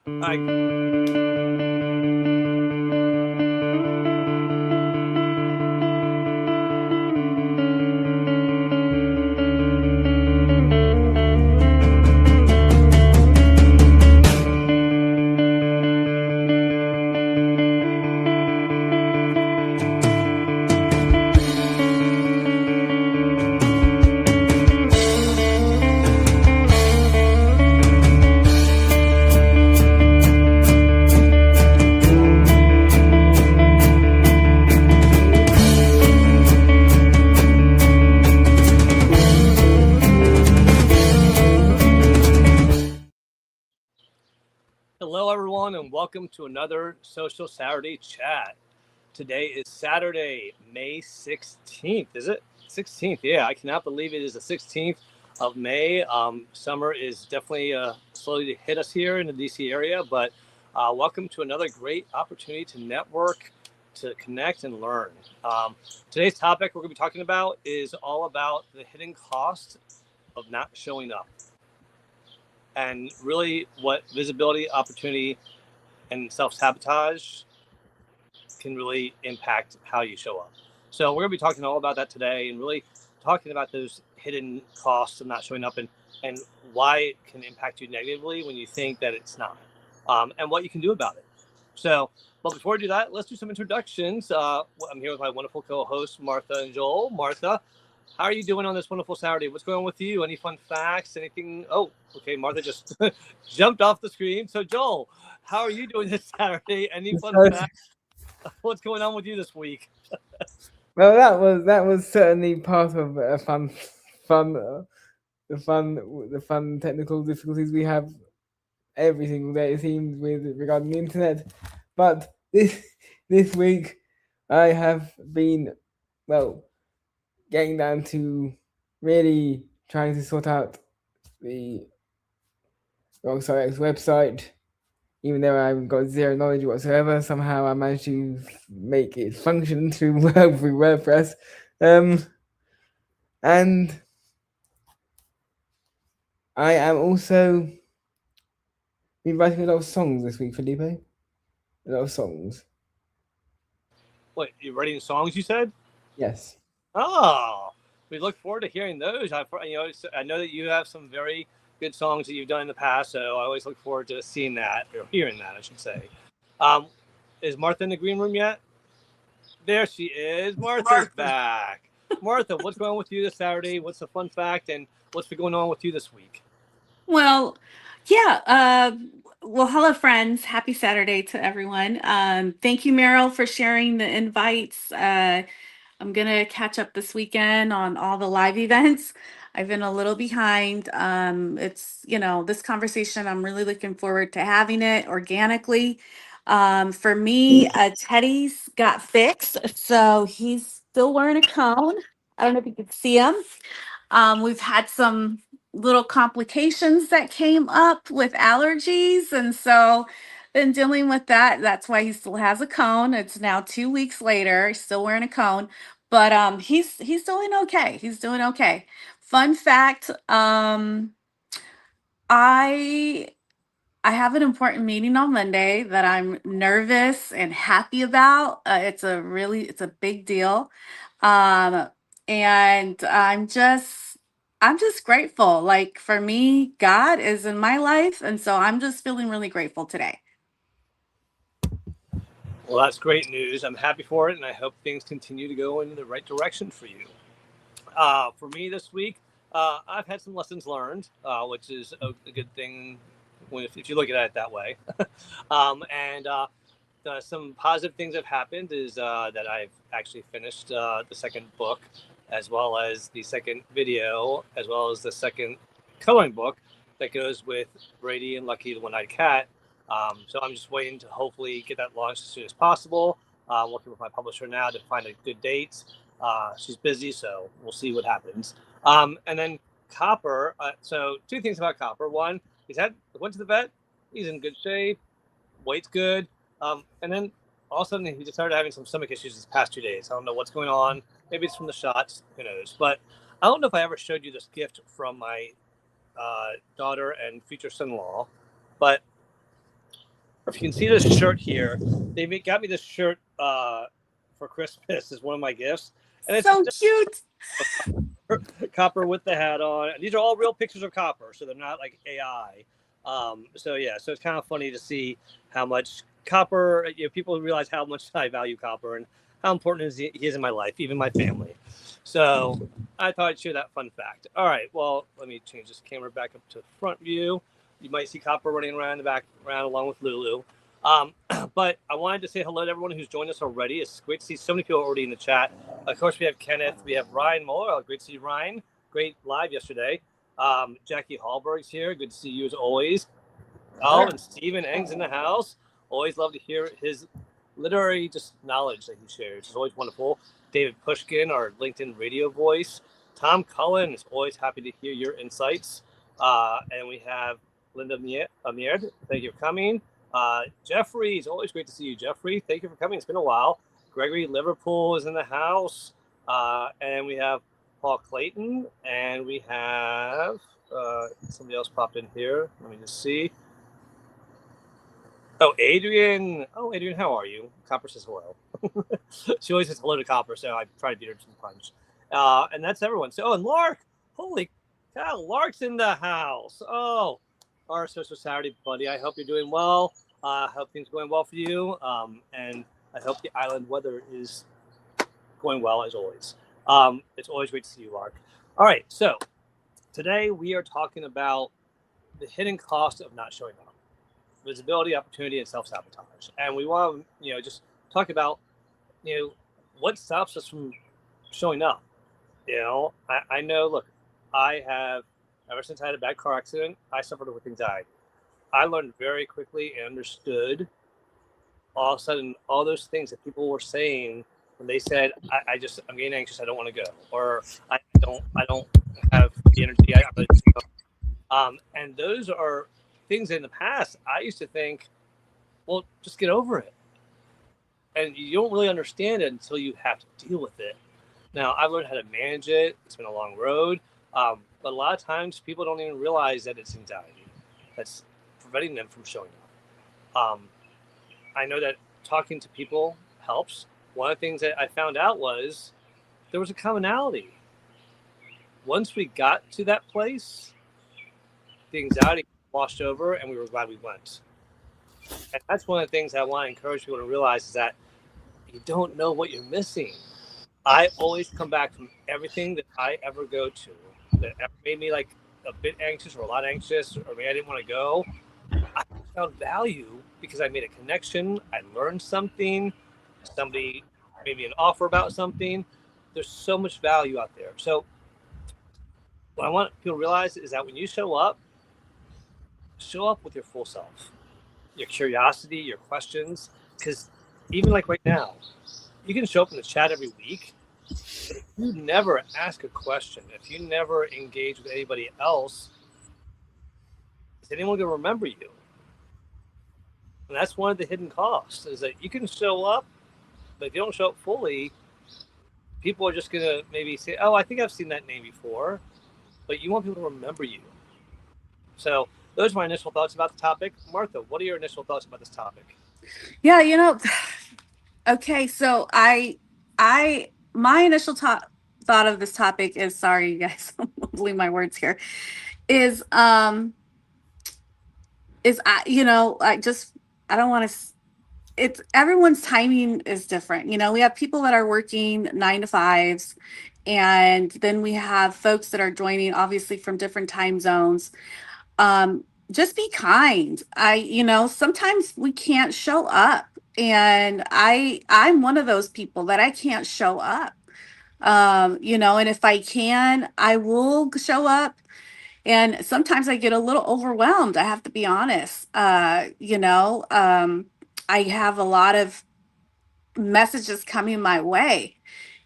Hello, everyone, and welcome to another Social Saturday chat. Today is Saturday, May 16th. Is it? 16th. Yeah, I cannot believe it is the 16th of May. Summer is definitely slowly to hit us here in the DC area, but welcome to another great opportunity to network, to connect, and learn. Today's topic we're going to be talking about is all about the hidden cost of not showing up, and really what visibility, opportunity, and self-sabotage can really impact how you show up. So we're going to be talking all about that today, and really talking about those hidden costs of not showing up, and why it can impact you negatively when you think that it's not, and what you can do about it. So, but before we do that, let's do some introductions. I'm here with my wonderful co-hosts, Martha and Joel. Martha, how are you doing on this wonderful Saturday? What's going on with you? Any fun facts? Anything? Oh, okay. Martha just jumped off the screen. So, Joel, how are you doing this Saturday? Any fun facts? What's going on with you this week? Well, that was certainly part of a the fun technical difficulties we have every single day, it seems, with regarding the internet. But this week, I have been getting down to really trying to sort out the Rockstar website. Even though I've got zero knowledge whatsoever, somehow I managed to make it function through WordPress. And I am also been writing a lot of songs this week, Felipe. A lot of songs. What, you're writing songs, you said? Yes. Oh, we look forward to hearing those. I know that you have some very good songs that you've done in the past, so I always look forward to seeing that, or hearing that, I should say. Is Martha in the green room yet? There she is. Martha's back. Martha, what's going on with you this Saturday? What's the fun fact, and what's been going on with you this week? Well, yeah. Well, hello, friends. Happy Saturday to everyone. Thank you, Meryl, for sharing the invites. I'm going to catch up this weekend on all the live events. I've been a little behind. This conversation, I'm really looking forward to having it organically. For me, Teddy's got fixed, so he's still wearing a cone. I don't know if you can see him. We've had some little complications that came up with allergies, and so been dealing with that. That's why he still has a cone. It's now 2 weeks later. He's still wearing a cone, but he's doing okay. He's doing okay. Fun fact: I I have an important meeting on Monday that I'm nervous and happy about. It's a big deal. Um, and I'm just grateful. Like for me, God is in my life. And so I'm just feeling really grateful today. Well, that's great news. I'm happy for it, and I hope things continue to go in the right direction for you. For me this week, I've had some lessons learned, which is a good thing if you look at it that way. And some positive things have happened is that I've actually finished the second book, as well as the second video, as well as the second coloring book that goes with Brady and Lucky the One-Eyed Cat. So I'm just waiting to hopefully get that launched as soon as possible. Working with my publisher now to find a good date. She's busy, so we'll see what happens. And then Copper. So two things about Copper. One, went to the vet. He's in good shape. Weight's good. And then all of a sudden he just started having some stomach issues these past 2 days. I don't know what's going on. Maybe it's from the shots. Who knows? But I don't know if I ever showed you this gift from my daughter and future son-in-law. But if you can see this shirt here, got me this shirt for Christmas as one of my gifts, and it's So cute. Copper with the hat on. And these are all real pictures of Copper, so they're not like AI. So yeah, so it's kind of funny to see how much Copper. People realize how much I value Copper and how important he is in my life, even my family. So I thought I'd share that fun fact. All right, well, let me change this camera back up to front view. You might see Copper running around in the background along with Lulu. But I wanted to say hello to everyone who's joined us already. It's great to see so many people already in the chat. Of course, we have Kenneth. We have Ryan Moore. Great to see you, Ryan. Great live yesterday. Jackie Hallberg's here. Good to see you as always. Oh, and Stephen Eng's in the house. Always love to hear his literary just knowledge that he shares. It's always wonderful. David Pushkin, our LinkedIn radio voice. Tom Cullen is always happy to hear your insights. And we have Linda Amir. Thank you for coming. Jeffrey, it's always great to see you, Jeffrey. Thank you for coming. It's been a while. Gregory Liverpool is in the house. And we have Paul Clayton. And we have somebody else popped in here. Let me just see. Oh, Adrian. Oh, Adrian, how are you? Copper says hello. She always says hello to Copper, so I try to beat her to the punch. And that's everyone. So, and Lark. Holy cow, Lark's in the house. Oh, our Social Saturday buddy. I hope you're doing well. I hope things are going well for you. And I hope the island weather is going well as always. It's always great to see you, Lark. All right, so today we are talking about the hidden cost of not showing up. Visibility, opportunity, and self-sabotage. And we want to, just talk about, what stops us from showing up. I know, look, I have, ever since I had a bad car accident, I suffered with anxiety. I learned very quickly and understood all of a sudden all those things that people were saying when they said, I'm getting anxious, I don't want to go, or I don't have the energy. And those are things in the past I used to think, well, just get over it. And you don't really understand it until you have to deal with it. Now, I've learned how to manage it. It's been a long road. But a lot of times people don't even realize that it's anxiety that's preventing them from showing up. I know that talking to people helps. One of the things that I found out was there was a commonality. Once we got to that place, the anxiety washed over and we were glad we went. And that's one of the things I want to encourage people to realize is that you don't know what you're missing. I always come back from everything that I ever go to that ever made me like a bit anxious or a lot anxious, or maybe I didn't want to go. I found value because I made a connection. I learned something. Somebody made me an offer about something. There's so much value out there. So what I want people to realize is that when you show up with your full self, your curiosity, your questions, because even like right now, you can show up in the chat every week, but if you never ask a question, if you never engage with anybody else, is anyone going to remember you? And that's one of the hidden costs, is that you can show up, but if you don't show up fully, people are just going to maybe say, oh, I think I've seen that name before, but you want people to remember you. So those are my initial thoughts about the topic. Martha, what are your initial thoughts about this topic? Yeah, okay, so my initial thought of this topic is, sorry you guys, I'm mumbling my words here, is I don't want to, it's everyone's timing is different. We have people that are working 9 to 5s, and then we have folks that are joining obviously from different time zones. Just be kind. Sometimes we can't show up, and I'm one of those people that I can't show up. And if I can, I will show up. And sometimes I get a little overwhelmed. I have to be honest. I have a lot of messages coming my way,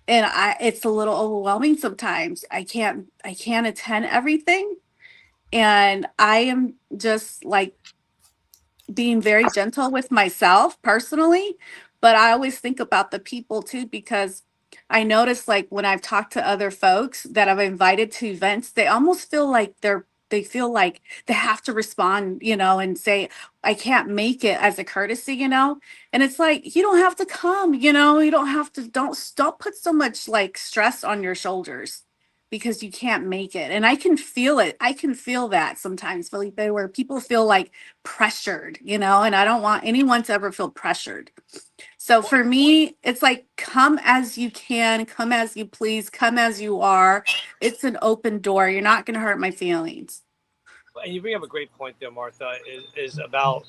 and it's a little overwhelming sometimes. I can't attend everything, and I am just like being very gentle with myself personally, but I always think about the people too, because I notice, like, when I've talked to other folks that I've invited to events, they almost feel like they're they feel like they have to respond, and say, I can't make it as a courtesy, and it's like, you don't have to come, you don't have to, don't put so much like stress on your shoulders because you can't make it. And I can feel it. I can feel that sometimes, Felipe, where people feel like pressured, and I don't want anyone to ever feel pressured. So for me, it's like, come as you can, come as you please, come as you are. It's an open door. You're not going to hurt my feelings. And you bring up a great point there, Martha, is about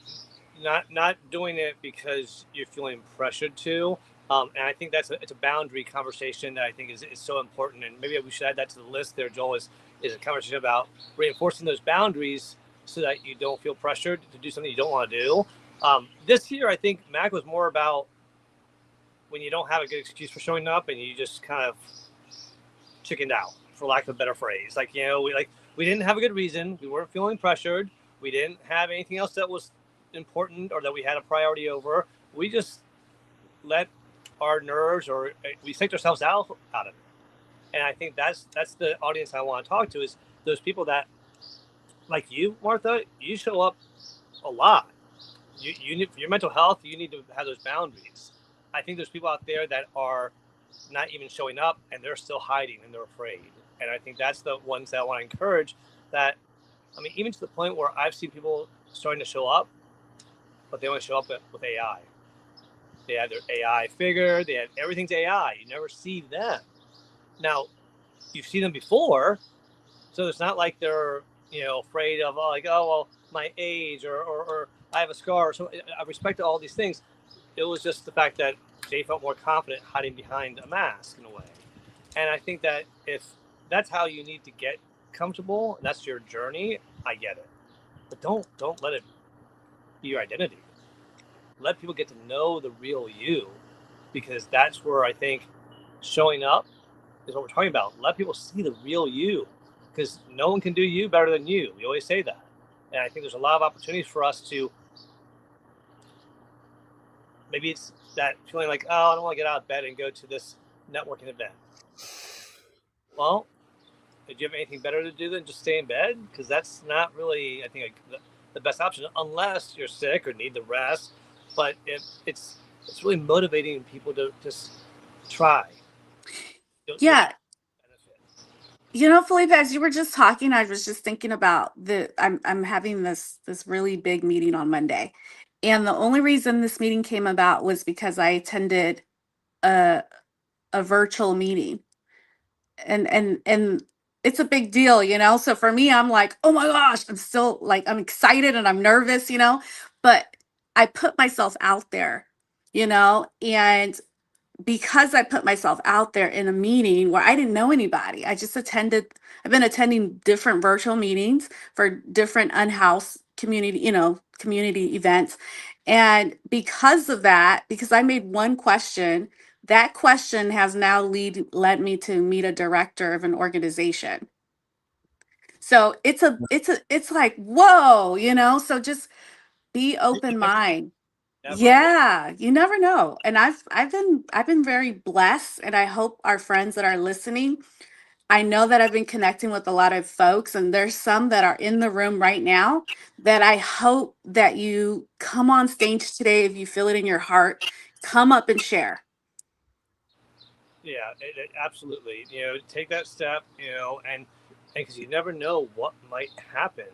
not doing it because you're feeling pressured to. And I think it's a boundary conversation that I think is so important. And maybe we should add that to the list there, Joel, is a conversation about reinforcing those boundaries so that you don't feel pressured to do something you don't want to do. This year, I think Mac was more about when you don't have a good excuse for showing up and you just kind of chickened out, for lack of a better phrase. Like, we didn't have a good reason. We weren't feeling pressured. We didn't have anything else that was important or that we had a priority over. We just let our nerves, or we psyched ourselves out of it. And I think that's the audience I want to talk to, is those people that, like you, Martha, you show up a lot. You need, for your mental health, you need to have those boundaries. I think there's people out there that are not even showing up and they're still hiding and they're afraid. And I think that's the ones that I want to encourage. That, I mean, even to the point where I've seen people starting to show up, but they only show up with AI. They have their AI figure. They have everything's AI. You never see them. Now, you've seen them before, so it's not like they're afraid of my age or I have a scar. So I respect all these things. It was just the fact that they felt more confident hiding behind a mask in a way. And I think that if that's how you need to get comfortable, and that's your journey, I get it. But don't let it be your identity. Let people get to know the real you, because that's where I think showing up is what we're talking about. Let people see the real you, because no one can do you better than you. We always say that. And I think there's a lot of opportunities for us to, maybe it's that feeling like, oh, I don't want to get out of bed and go to this networking event. Well, do you have anything better to do than just stay in bed? Because that's not really, I think, the best option, unless you're sick or need the rest. But it's really motivating people to just try. Yeah. Felipe, as you were just talking, I was just thinking about I'm having this really big meeting on Monday. And the only reason this meeting came about was because I attended a virtual meeting. And it's a big deal, So for me, I'm like, oh my gosh, I'm still like, I'm excited and I'm nervous, but I put myself out there, and because I put myself out there in a meeting where I didn't know anybody, I've been attending different virtual meetings for different unhoused community events. And because of that, because I made one question, that question has now led me to meet a director of an organization. So it's like, whoa, so just be open mind. Yeah, you never know. And I've been very blessed, and I hope our friends that are listening, I know that I've been connecting with a lot of folks, and there's some that are in the room right now that I hope that you come on stage today if you feel it in your heart, come up and share. Yeah, absolutely. Take that step, and because you never know what might happen.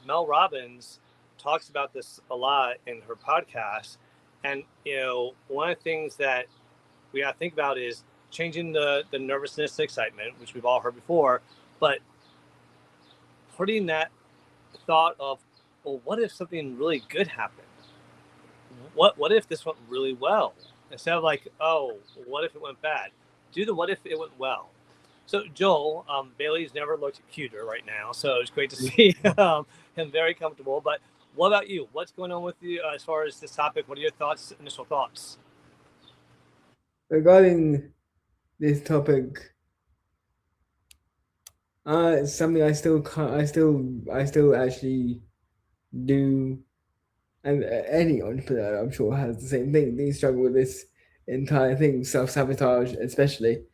Mel Robbins talks about this a lot in her podcast. And, one of the things that we got to think about is changing the nervousness to excitement, which we've all heard before, but putting that thought of, well, what if something really good happened? What if this went really well? Instead of like, oh, what if it went bad? Do the what if it went well. So Joel, Bailey's never looked cuter right now, so it's great to see him very comfortable. But what about you? What's going on with you as far as this topic? What are your initial thoughts? Regarding this topic, it's something I still actually do, and any entrepreneur, I'm sure, has the same thing. They struggle with this entire thing, self-sabotage especially.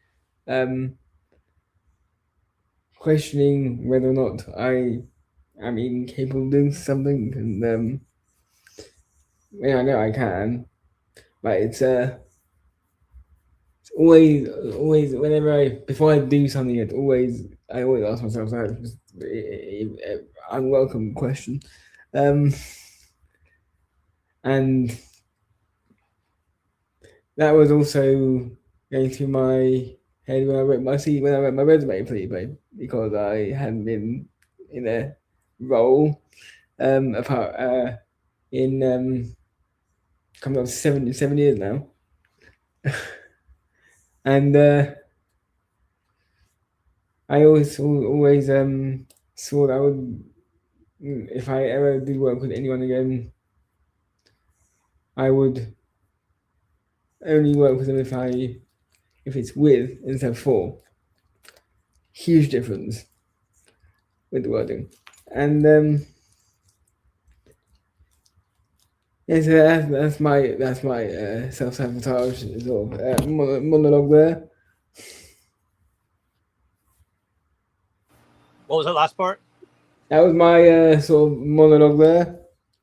questioning whether or not I am even capable of doing something, and I know I can, but it's always whenever before I do something, I always ask myself that unwelcome question, and that was also going through my head when I wrote my resume pretty because I hadn't been in a role apart in coming up to 7 years now, and I always swore I would, if I ever did work with anyone again, I would only work with them if it's with instead of for. Huge difference with the wording, and yeah, so that's my self-sabotage sort of monologue there. What was that last part? That was my sort of monologue there.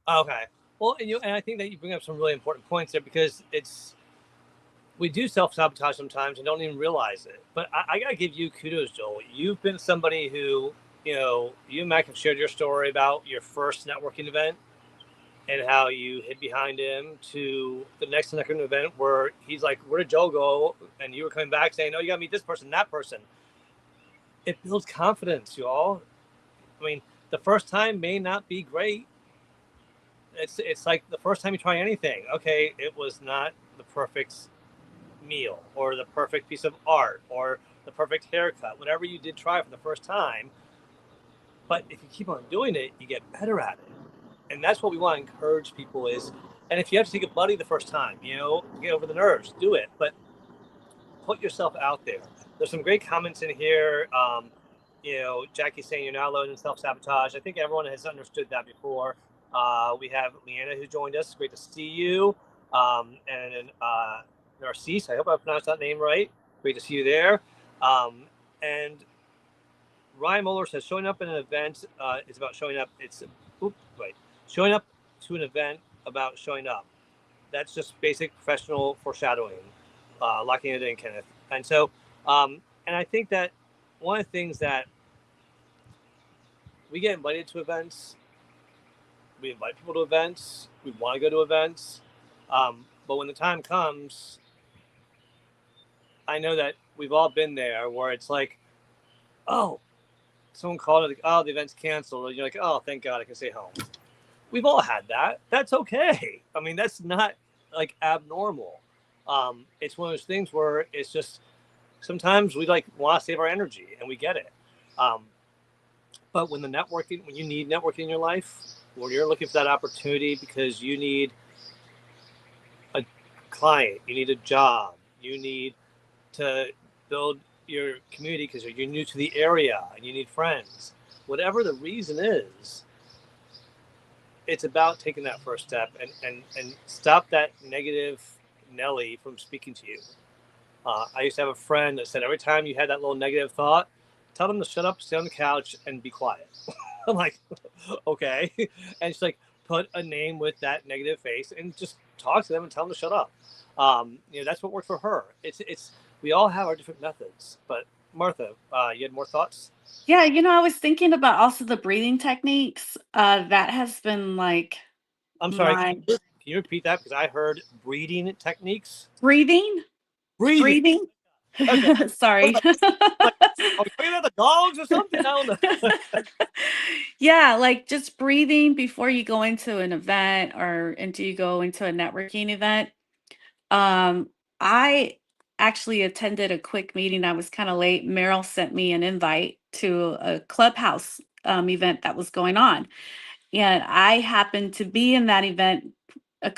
Okay. Well, and I think that you bring up some really important points there because we do self-sabotage sometimes and don't even realize it. But I gotta give you kudos, Joel. You've been somebody who, you and Mac have shared your story about your first networking event and how you hid behind him to the next networking event where he's like, "Where did Joel go?" And you were coming back saying, "No, you gotta meet this person, that person." It builds confidence, y'all. I mean, the first time may not be great. It's like the first time you try anything. Okay, it was not the perfect meal or the perfect piece of art or the perfect haircut, whatever you did try for the first time. But if you keep on doing it, you get better at it. And that's what we want to encourage people is, and if you have to take a buddy the first time, get over the nerves, do it. But put yourself out there. There's some great comments in here. Jackie saying you're not alone in self-sabotage. I think everyone has understood that before. We have Leanna who joined us. Great to see you. And then Narcisse, I hope I pronounced that name right. Great to see you there. And Ryan Moeller says showing up at an event is about showing up. Showing up to an event about showing up. That's just basic professional foreshadowing, locking it in, Kenneth. And so, and I think that one of the things that we get invited to events, we invite people to events, we want to go to events, but when the time comes, I know that we've all been there where it's like, oh, someone called it, oh, the event's canceled. And you're like, oh, thank God I can stay home. We've all had that. That's okay. I mean, that's not like abnormal. It's one of those things where it's just sometimes we want to save our energy and we get it. But when you need networking in your life, when you're looking for that opportunity because you need a client, you need a job, you need to build your community because you're new to the area and you need friends, whatever the reason is, it's about taking that first step and stop that negative Nelly from speaking to you. I used to have a friend that said every time you had that little negative thought, tell them to shut up, stay on the couch, and be quiet. I'm like, okay. And she's like, put a name with that negative face and just talk to them and tell them to shut up. That's what worked for her. It's we all have our different methods. But Martha, you had more thoughts? Yeah, I was thinking about also the breathing techniques. That has been like I'm sorry. my Can you repeat that? Because I heard breathing techniques. breathing. Breathing. Breathing. Okay. Sorry. Like, are we talking about the dogs or something? I don't know. Yeah, like just breathing before you go into an event or until you go into a networking event. I actually attended a quick meeting. I was kind of late. Meryl sent me an invite to a clubhouse event that was going on. And I happened to be in that event a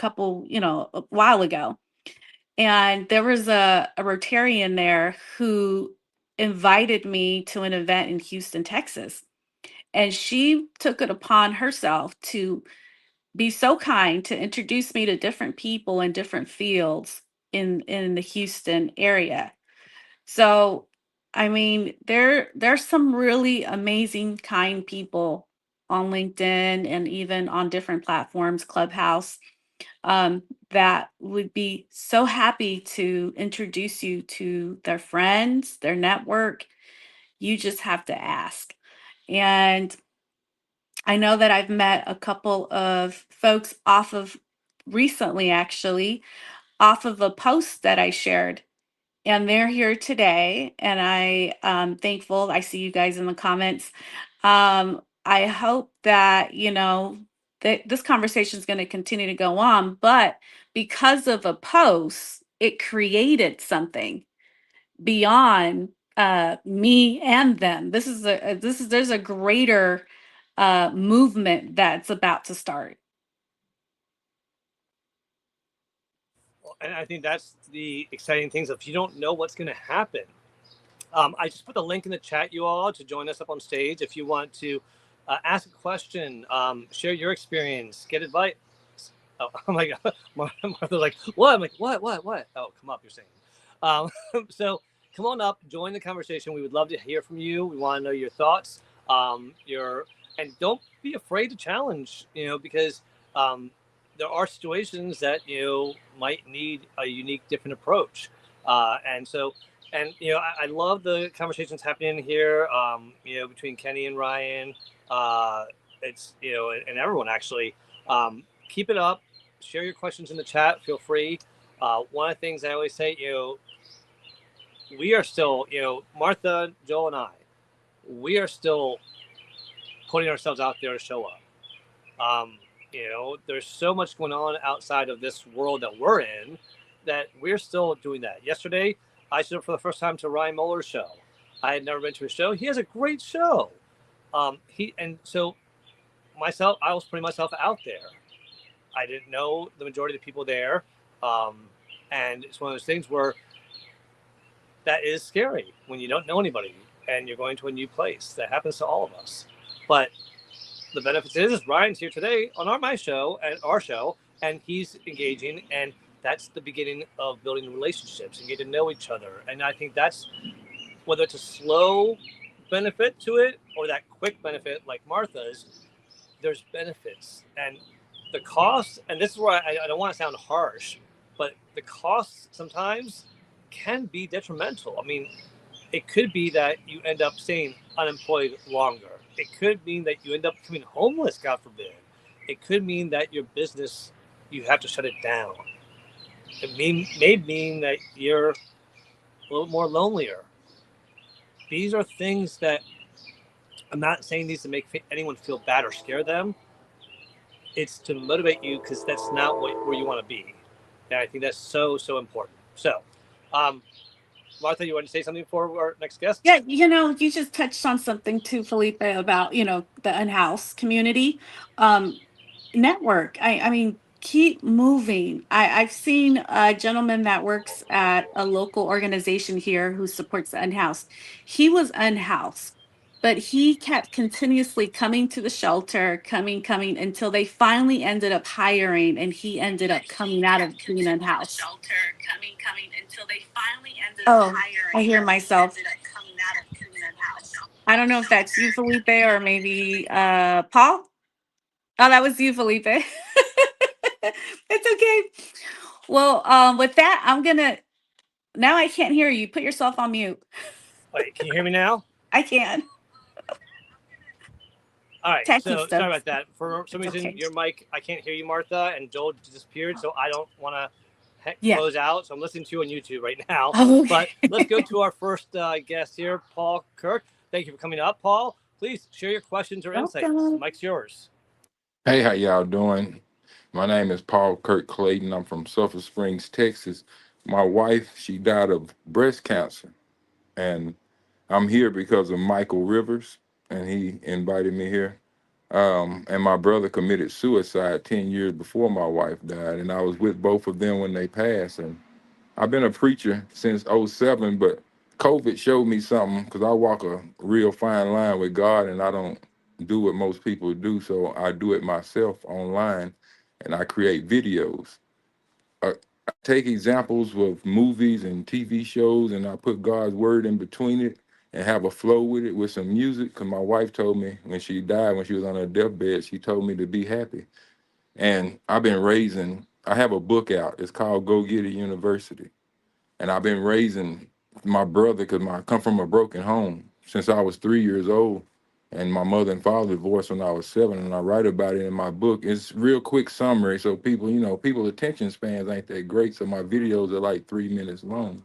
while ago. And there was a Rotarian there who invited me to an event in Houston, Texas. And she took it upon herself to be so kind to introduce me to different people in different fields in the Houston area. So I mean, there's some really amazing, kind people on LinkedIn and even on different platforms, Clubhouse, that would be so happy to introduce you to their friends, their network. You just have to ask. And I know that I've met a couple of folks off of recently, actually, off of a post that I shared, and they're here today. And I'm thankful. I see you guys in the comments. I hope that, that this conversation is going to continue to go on, but because of a post, it created something beyond me and them. There's a greater movement that's about to start. And I think that's the exciting things. If you don't know what's going to happen, I just put the link in the chat, you all, to join us up on stage. If you want to ask a question, share your experience, get advice. Oh my God. Martha's like, what? I'm like, what? Oh, come up, you're saying. So come on up, join the conversation. We would love to hear from you. We want to know your thoughts. And don't be afraid to challenge, because there are situations that, might need a unique, different approach. I love the conversations happening here, between Kenny and Ryan. It's, and everyone actually. Keep it up. Share your questions in the chat. Feel free. One of the things I always say, we are still, Martha, Joel, and I, we are still putting ourselves out there to show up. There's so much going on outside of this world that we're in that we're still doing that. Yesterday, I showed up for the first time to Ryan Muller's show. I had never been to his show. He has a great show. I was putting myself out there. I didn't know the majority of the people there. And it's one of those things where that is scary when you don't know anybody and you're going to a new place. That happens to all of us. But the benefit is Ryan's here today on our show, and he's engaging, and that's the beginning of building relationships and getting to know each other. And I think that's, whether it's a slow benefit to it or that quick benefit like Martha's, there's benefits. And the cost, and this is where I don't want to sound harsh, but the costs sometimes can be detrimental. I mean, it could be that you end up staying unemployed longer. It could mean that you end up becoming homeless, God forbid. It could mean that your business, you have to shut it down. It may mean that you're a little more lonelier. These are things that, I'm not saying these to make anyone feel bad or scare them. It's to motivate you, because that's not where you want to be. And I think that's so, so important. So, Martha, you want to say something before our next guest? Yeah, you just touched on something too, Felipe, about, the unhoused community network. I mean, keep moving. I've seen a gentleman that works at a local organization here who supports the unhoused. He was unhoused, but he kept continuously coming to the shelter, coming, until they finally ended up hiring, and he ended up coming out of being unhoused. Oh, I hear myself. I don't know if that's you, Felipe, or maybe Paul. Oh, that was you, Felipe. It's okay. Well, with that, now I can't hear you. Put yourself on mute. Wait, can you hear me now? I can. All right, Techie so stuff. sorry about that. For some It's reason, okay. your mic, I can't hear you, Martha, and Joel disappeared, so I don't want to Yeah. close out. So I'm listening to you on YouTube right now. Oh, okay. But let's go to our first guest here, Paul Kirk. Thank you for coming up, Paul. Please share your questions or insights. The mic's yours. Hey, how y'all doing? My name is Paul Kirk Clayton. I'm from Sulphur Springs, Texas. My wife, she died of breast cancer, and I'm here because of Michael Rivers, and he invited me here. And my brother committed suicide 10 years before my wife died, and I was with both of them when they passed. And I've been a preacher since '07, but COVID showed me something, because I walk a real fine line with God, and I don't do what most people do, so I do it myself online, and I create videos. take examples of movies and TV shows, and I put God's word in between it and have a flow with it with some music. Because my wife told me when she died, when she was on her deathbed, she told me to be happy. And I have a book out. It's called Go Get It University. And I've been raising my brother because I come from a broken home since I was 3 years old. And my mother and father divorced when I was 7, and I write about it in my book. It's real quick summary, so people's attention spans ain't that great. So my videos are like 3 minutes long.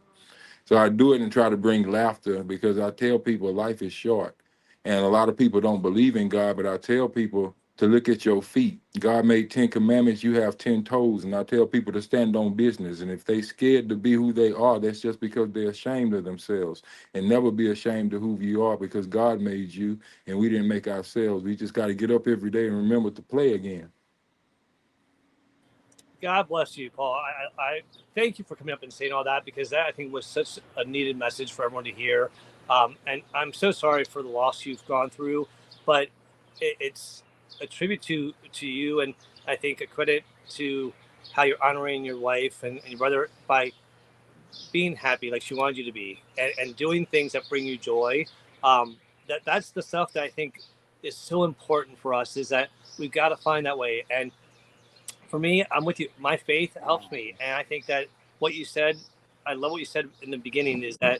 So I do it and try to bring laughter because I tell people life is short. And a lot of people don't believe in God, but I tell people to look at your feet. God made 10 commandments, you have 10 toes. And I tell people to stand on business. And if they scared to be who they are, that's just because they're ashamed of themselves. And never be ashamed of who you are, because God made you and we didn't make ourselves. We just got to get up every day and remember to play again. God bless you, Paul. I thank you for coming up and saying all that, because that, I think, was such a needed message for everyone to hear. And I'm so sorry for the loss you've gone through, but it's a tribute to you, and I think a credit to how you're honoring your wife and your brother by being happy like she wanted you to be, and doing things that bring you joy. That's the stuff that I think is so important for us, is that we've got to find that way. And for me, I'm with you. My faith helps me. And I think that what you said, I love what you said in the beginning, is that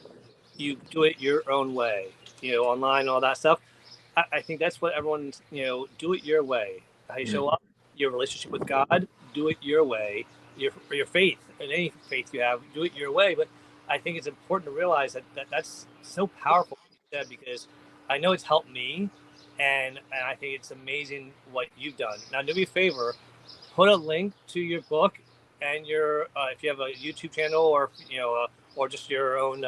you do it your own way, online, all that stuff. I think that's what everyone's, do it your way. How you Yeah. show up, your relationship with God, do it your way. Your faith, and any faith you have, do it your way. But I think it's important to realize that's so powerful, what you said, because I know it's helped me, and I think it's amazing what you've done. Now, do me a favor, put a link to your book and your if you have a YouTube channel, or or just your own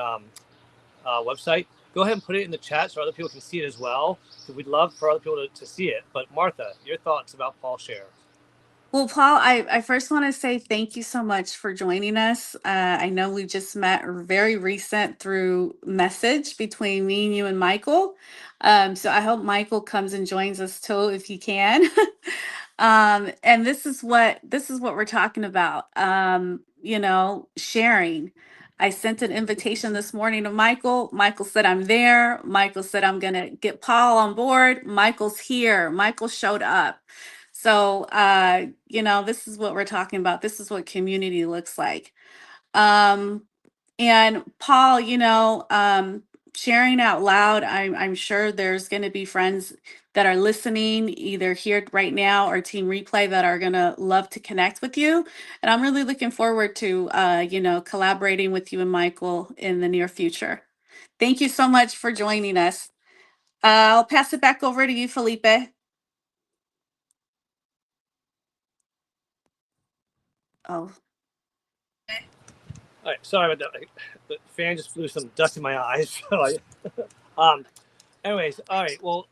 website. Go ahead and put it in the chat so other people can see it as well. Because we'd love for other people to see it. But Martha, your thoughts about Paul Share? Well, Paul, I first want to say thank you so much for joining us. I know we just met very recent through message between me and you and Michael. So I hope Michael comes and joins us too if he can. And this is what we're talking about. Sharing. I sent an invitation this morning to Michael. Michael said I'm there. Michael said I'm gonna get Paul on board. Michael's here. Michael showed up. So, this is what we're talking about. This is what community looks like. Um, and Paul, sharing out loud, I'm sure there's going to be friends that are listening either here right now or team replay that are going to love to connect with you. And I'm really looking forward to, collaborating with you and Michael in the near future. Thank you so much for joining us. I'll pass it back over to you, Felipe. Oh. All right, sorry about that. The fan just blew some dust in my eyes. um, anyways, all right. Well,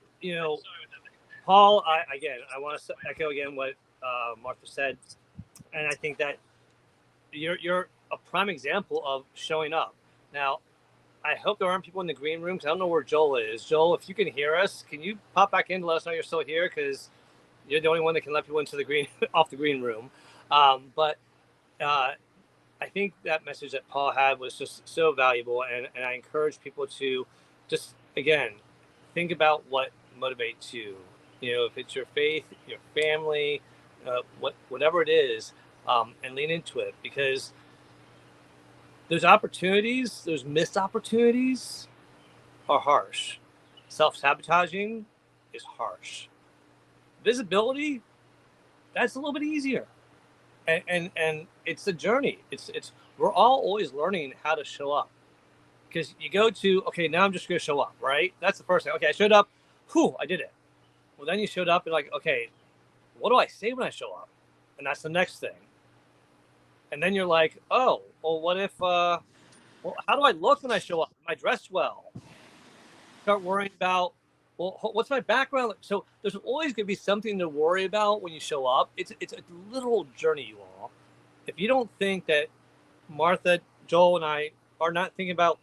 Paul, I want to echo again what Martha said, and I think that you're a prime example of showing up. Now, I hope there aren't people in the green room, because I don't know where Joel is. Joel, if you can hear us, can you pop back in to let us know you're still here? Because you're the only one that can let people into the green off the green room. But I think that message that Paul had was just so valuable, and I encourage people to just, again, think about what motivates you. If it's your faith, your family, whatever it is, and lean into it, because those opportunities, those missed opportunities, are harsh. Self-sabotaging is harsh. Visibility, that's a little bit easier. And it's a journey. It's we're all always learning how to show up, because you go to, okay, now I'm just going to show up, right? That's the first thing. Okay, I showed up. Whew, I did it. Well, then you showed up and like, okay, what do I say when I show up? And that's the next thing. And then you're like, oh, well, what if how do I look when I show up? Am I dressed well? Start worrying about, well, what's my background? So there's always going to be something to worry about when you show up. It's a literal journey, you all. If you don't think that Martha, Joel, and I are not thinking about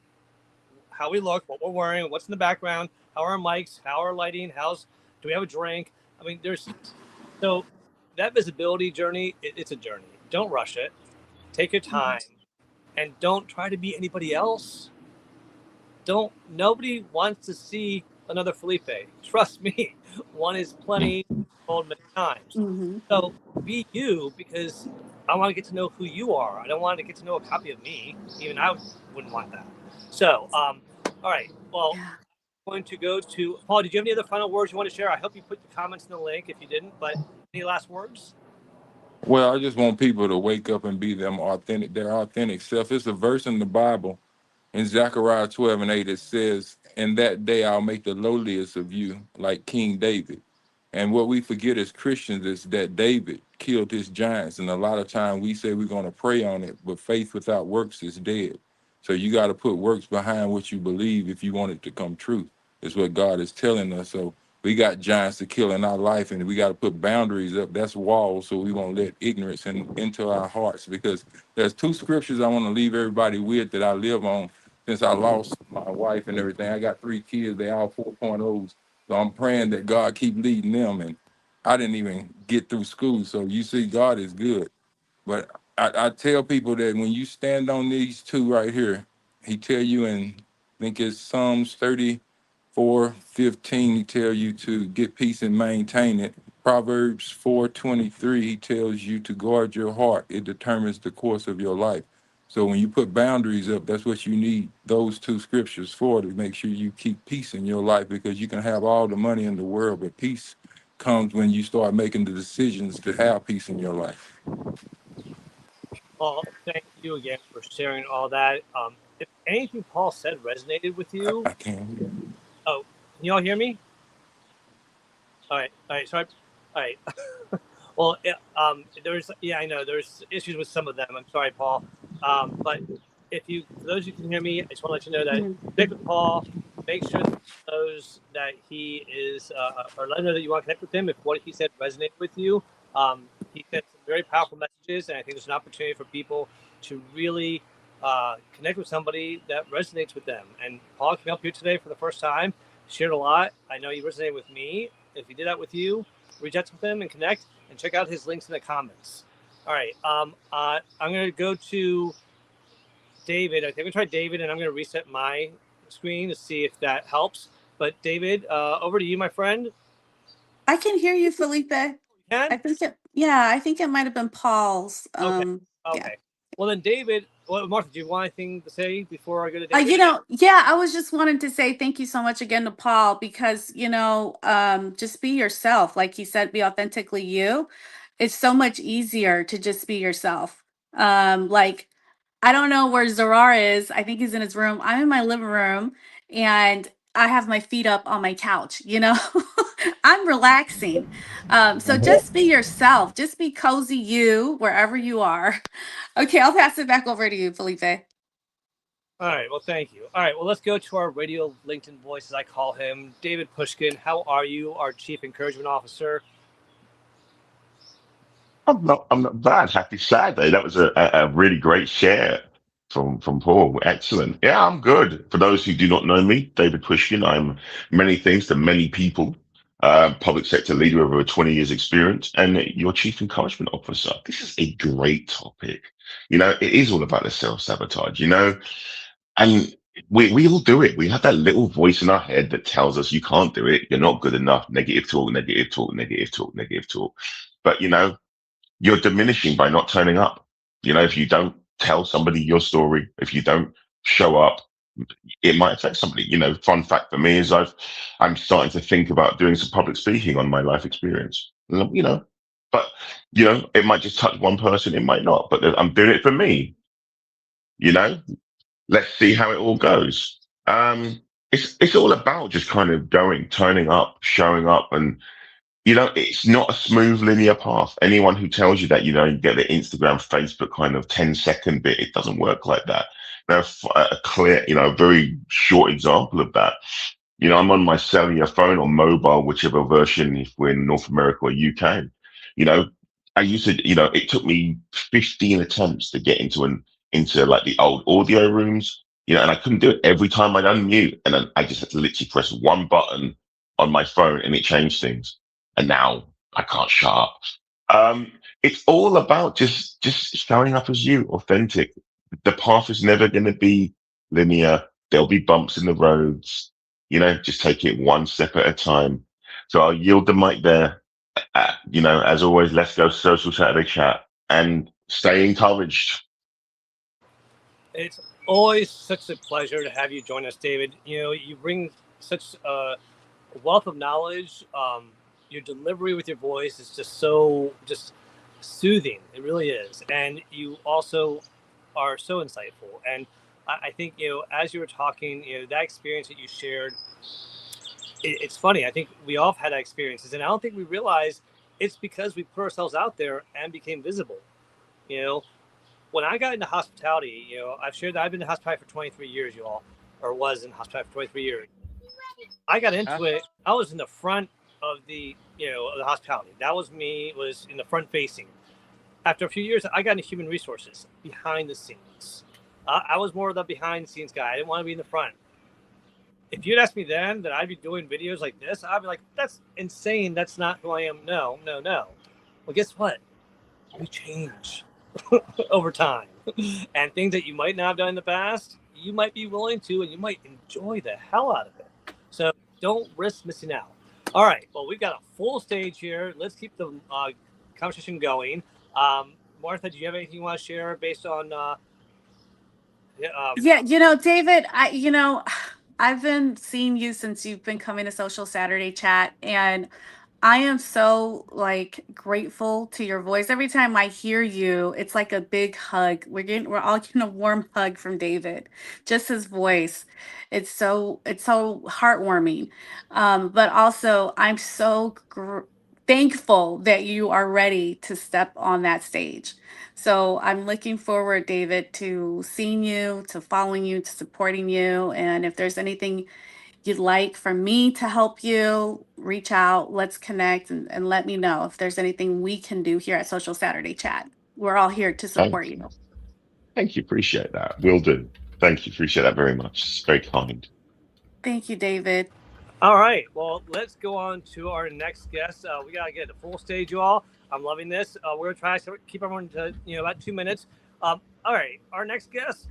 how we look, what we're wearing, what's in the background, how are our mics, how our lighting, do we have a drink? I mean, so that visibility journey, it's a journey. Don't rush it. take your time, and don't try to be anybody else. Nobody wants to see another Felipe. Trust me, one is plenty, told many times. Mm-hmm. So be you, because I want to get to know who you are. I don't want to get to know a copy of me. Even I wouldn't want that. So, all right. Well, Yeah. I'm going to go to Paul. Did you have any other final words you want to share? I hope you put the comments in the link if you didn't, but any last words? Well, I just want people to wake up and be their authentic self. It's a verse in the Bible in Zechariah 12:8. It says, "In that day I'll make the lowliest of you like King David." And what we forget as Christians is that David killed his giants. And a lot of time we say we're going to pray on it, but faith without works is dead. So you got to put works behind what you believe if you want it to come true, is what God is telling us. So we got giants to kill in our life, and we got to put boundaries up. That's walls, so we won't let ignorance into our hearts. Because there's two scriptures I want to leave everybody with that I live on since I lost my wife and everything. I got 3 kids. They all 4.0s. So I'm praying that God keep leading them. And I didn't even get through school. So you see, God is good. But I tell people that when you stand on these two right here, he tell you in, I think it's Psalms 34:15, he tell you to get peace and maintain it. Proverbs 4:23, he tells you to guard your heart. It determines the course of your life. So when you put boundaries up, that's what you need those two scriptures for, to make sure you keep peace in your life, because you can have all the money in the world, but peace comes when you start making the decisions to have peace in your life. Paul, thank you again for sharing all that. If anything Paul said resonated with you, I can't. oh, can you all hear me? All right. So all right. Well, there's I know there's issues with some of them. I'm sorry, Paul. But for those who can hear me, I just want to let you know that connect with Paul. Make sure that he knows that he is, or let him know that you want to connect with him if what he said resonated with you. He said some very powerful messages, and I think there's an opportunity for people to really connect with somebody that resonates with them. And Paul came up here today for the first time, shared a lot. I know he resonated with me. If he did that with you, reach out to him and connect, and check out his links in the comments. All right. I'm going to go to David. I think I'm going to try David, and I'm going to reset my screen to see if that helps. But David, over to you, my friend. I can hear you, Felipe. I think it might have been Paul's. Okay. Yeah. Well, then, David. Well, Martha, do you want anything to say before I go to David? I was just wanting to say thank you so much again to Paul, because, just be yourself. Like he said, be authentically you. It's so much easier to just be yourself. Like, I don't know where Zarar is. I think he's in his room. I'm in my living room, and I have my feet up on my couch, I'm relaxing. So just be yourself. Just be cozy you wherever you are. Okay, I'll pass it back over to you, Felipe. All right. Well, thank you. All right. Well, let's go to our radio LinkedIn voice, as I call him, David Pushkin. How are you, our Chief Encouragement Officer? I'm not bad. Happy Saturday. That was a really great share from Paul. Excellent. Yeah, I'm good. For those who do not know me, David Pushkin, I'm many things to many people. Public sector leader with over 20 years experience, and your chief encouragement officer. This is a great topic. It is all about the self-sabotage, and we all do it. We have that little voice in our head that tells us you can't do it, you're not good enough, negative talk, negative talk, negative talk, negative talk. But you're diminishing by not turning up. If you don't tell somebody your story, if you don't show up, it might affect somebody. Fun fact for me is I'm starting to think about doing some public speaking on my life experience. But it might just touch one person, it might not. But I'm doing it for me. You know, let's see how it all goes. It's all about just kind of turning up, showing up, and it's not a smooth linear path. Anyone who tells you that, you get the Instagram, Facebook kind of 10-second bit, it doesn't work like that. Now, a clear, a very short example of that. I'm on my cellular phone or mobile, whichever version, if we're in North America or UK. You know, I used to, it took me 15 attempts to get into like the old audio rooms, and I couldn't do it every time I'd unmute. And then I just had to literally press one button on my phone and it changed things. And now I can't shut up. it's all about just showing up as you, authentic. The path is never going to be linear. There'll be bumps in the roads. Just take it one step at a time. So I'll yield the mic there. As always, let's go social Saturday chat and stay encouraged. It's always such a pleasure to have you join us, David. You bring such a wealth of knowledge. Your delivery with your voice is just so just soothing. It really is, and you also are so insightful. And I think as you were talking, that experience that you shared, it's funny. I think we all have had experiences, and I don't think we realize it's because we put ourselves out there and became visible. You know, when I got into hospitality, I've shared that I've been in hospitality for 23 years, you all, or was in hospitality for 23 years. I got into it. I was in the front of of the hospitality. That was me. Was in the front facing. After a few years, I got into human resources, behind the scenes. I was more of the behind the scenes guy. I didn't want to be in the front. If you'd asked me then that I'd be doing videos like this, I'd be like, that's insane. That's not who I am. No, no, no. Well, guess what? We change over time. And things that you might not have done in the past, you might be willing to, and you might enjoy the hell out of it. So don't risk missing out. All right. Well, we've got a full stage here. Let's keep the conversation going. Martha, do you have anything you want to share based on? Yeah, David, I've been seeing you since you've been coming to Social Saturday Chat, and I am so grateful to your voice. Every time I hear you, it's like a big hug. We're all getting a warm hug from David. Just his voice. It's so heartwarming. But also I'm so thankful that you are ready to step on that stage. So I'm looking forward, David, to seeing you, to following you, to supporting you. And if there's anything you'd like for me to help you, reach out, let's connect, and let me know if there's anything we can do here at Social Saturday Chat. We're all here to support Thank you. thank you. Appreciate that. Will do. Thank you. Appreciate that very much. It's very kind. Thank you, David. All right. Well, let's go on to our next guest. We got to get the full stage, you all. I'm loving this. We're going to try to keep everyone to, about 2 minutes. All right. Our next guest,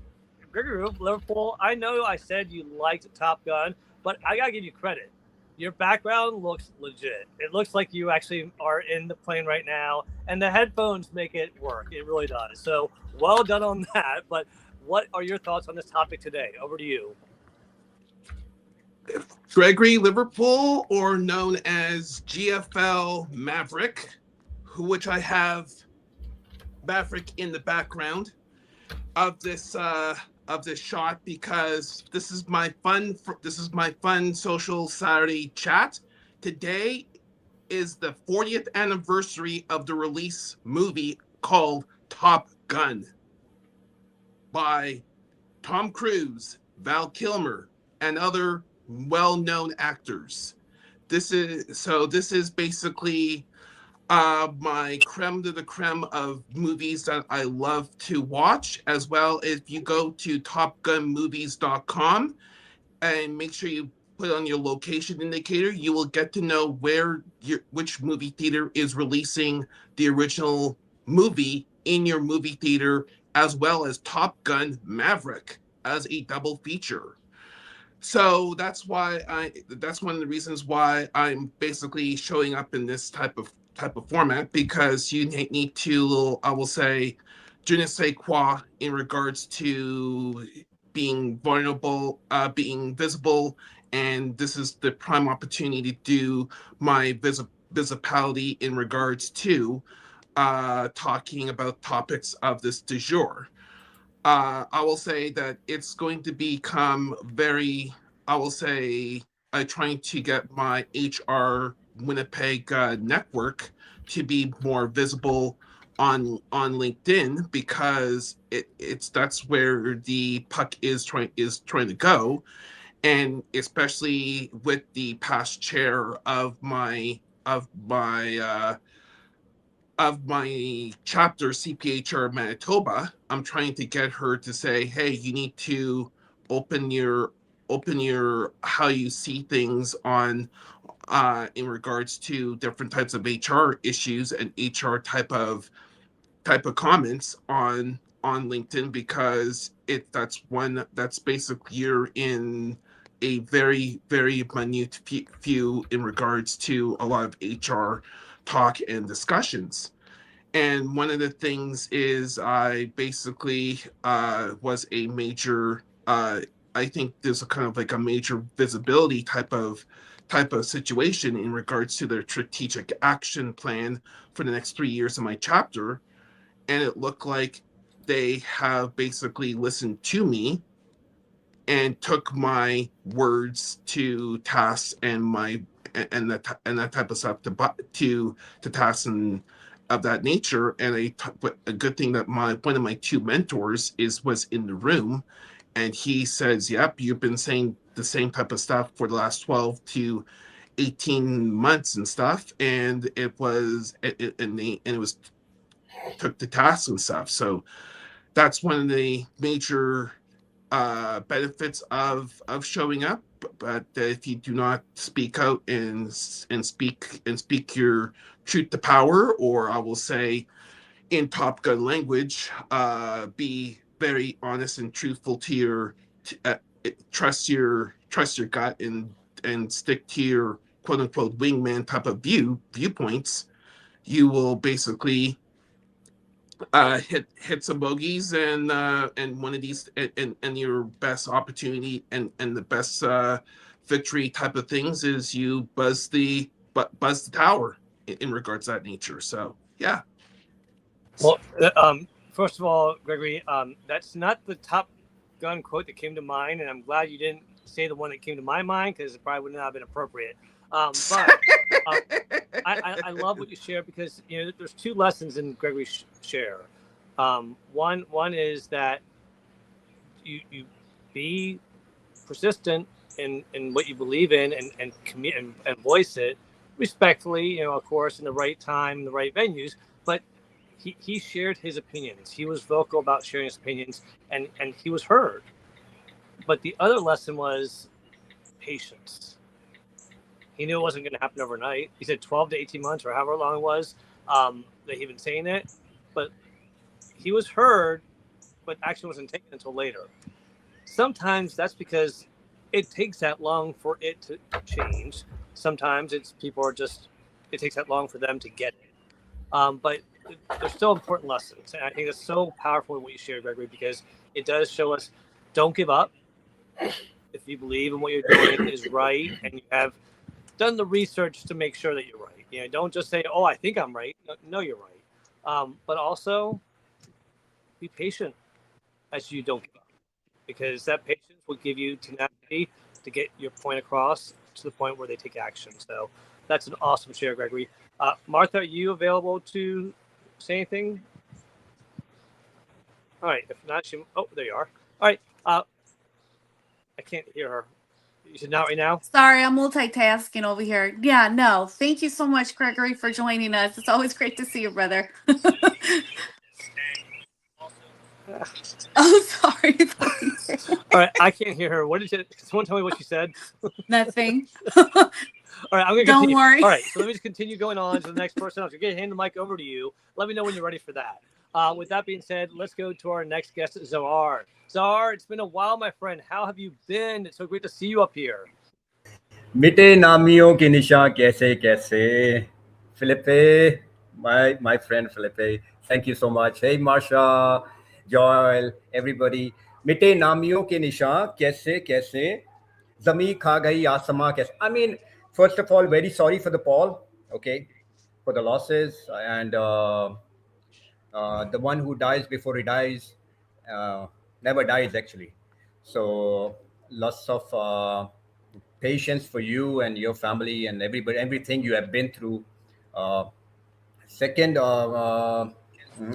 Gregory Liverpool. I know I said you liked Top Gun, but I got to give you credit. Your background looks legit. It looks like you actually are in the plane right now, and the headphones make it work. It really does. So well done on that. But what are your thoughts on this topic today? Over to you. Gregory Liverpool, or known as GFL Maverick, which I have Maverick in the background of this shot, because this is my fun social Saturday chat. Today is the 40th anniversary of the release movie called Top Gun by Tom Cruise, Val Kilmer, and other well-known actors. This is basically my creme de la creme of movies that I love to watch, as well. If you go to topgunmovies.com and make sure you put on your location indicator, you will get to know which movie theater is releasing the original movie in your movie theater, as well as Top Gun Maverick as a double feature. So that's one of the reasons why I'm basically showing up in this type of format, because you need to, I will say, je ne sais quoi in regards to being vulnerable, being visible, and this is the prime opportunity to do my visibility in regards to talking about topics of this du jour. I will say that it's going to become very, I will say, trying to get my HR Winnipeg network to be more visible on LinkedIn, because that's where the puck is trying to go, and especially with the past chair of my chapter, CPHR Manitoba. I'm trying to get her to say, hey, you need to open your how you see things on in regards to different types of HR issues and HR type of comments on LinkedIn, because that's basically you're in a very minute few in regards to a lot of HR talk and discussions. And one of the things is I basically was a major I think there's a kind of like a major visibility type of situation in regards to their strategic action plan for the next 3 years of my chapter. And it looked like they have basically listened to me and took my words to task, and my and that type of stuff to task and of that nature. And a good thing that one of my two mentors was in the room, and he says, "Yep, you've been saying the same type of stuff for the last 12 to 18 months and stuff," and it was took the task and stuff. So that's one of the major benefits of showing up. But if you do not speak out and speak your truth to power, or I will say in Top Gun language, be very honest and truthful to your trust your gut, and stick to your quote unquote wingman type of viewpoints, you will basically hit some bogeys, and one of these, and your best opportunity and the best victory type of things is you buzz the tower in regards to that nature. So yeah. Well, first of all, Gregory, that's not the Top Gun quote that came to mind, and I'm glad you didn't say the one that came to my mind, because it probably would not have been appropriate. But I love what you share, because there's two lessons in Gregory's share. One is that you be persistent in what you believe in, and commit and voice it respectfully, of course, in the right time, in the right venues. But he shared his opinions. He was vocal about sharing his opinions, and he was heard. But the other lesson was patience. He knew it wasn't going to happen overnight. He said 12 to 18 months, or however long it was, that he'd been saying it. But he was heard, but action wasn't taken until later. Sometimes that's because it takes that long for it to change. Sometimes it takes that long for them to get it. But there's still important lessons. And I think it's so powerful in what you shared, Gregory, because it does show us, don't give up. If you believe in what you're doing is right, and you have done the research to make sure that you're right. Don't just say, "Oh, I think I'm right." No, you're right. But also be patient as you don't give up, because that patience will give you tenacity to get your point across to the point where they take action. So that's an awesome share, Gregory. Martha, are you available to say anything? All right. If not, there you are. All right. I can't hear her. You said not right now? Sorry, I'm multitasking over here. Yeah, no. Thank you so much, Gregory, for joining us. It's always great to see you, brother. Oh, sorry. All right, I can't hear her. What did you? Can someone tell me what she said? Nothing. All right, I'm gonna continue. Don't worry. All right, so let me just continue going on to the next person. I'm gonna hand the mic over to you. Let me know when you're ready for that. With that being said, let's go to our next guest, Zohar. Zohar, it's been a while, my friend. How have you been? It's so great to see you up here. मिटे नामियों के निशान कैसे कैसे Felipe, my friend Felipe, thank you so much. Hey Marsha, Joel, everybody. मिटे नामियों के निशान कैसे कैसे ज़मीं खा गई आसमां कैसे. I mean, first of all, very sorry for the Paul, okay, for the losses, and the one who dies before he dies never dies actually. So lots of patience for you and your family and everybody, everything you have been through. Second,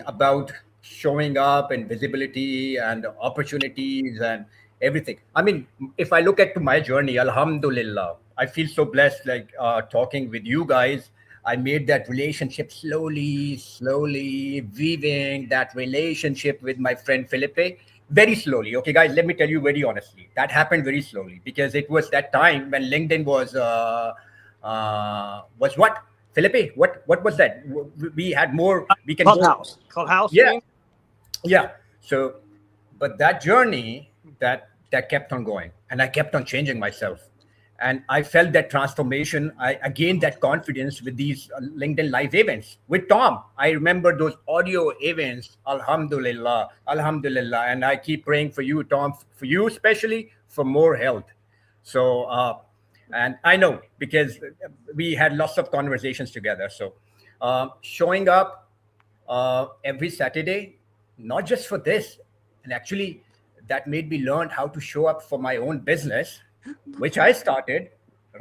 about showing up and visibility and opportunities and everything. I mean, if I look at my journey, Alhamdulillah, I feel so blessed. Like talking with you guys, I made that relationship slowly weaving that relationship with my friend Felipe very slowly. Okay, guys, let me tell you very honestly, that happened very slowly because it was that time when LinkedIn was was what? Felipe, what was that? We had more. We can go. Clubhouse, you Yeah, mean? yeah. So, but that journey that kept on going, and I kept on changing myself, and I felt that transformation. I gained that confidence with these LinkedIn live events with Tom. I remember those audio events. Alhamdulillah, Alhamdulillah, and I keep praying for you, Tom, for you especially, for more health. So, and I know because we had lots of conversations together. So, showing up every Saturday, not just for this, and actually that made me learn how to show up for my own business, which I started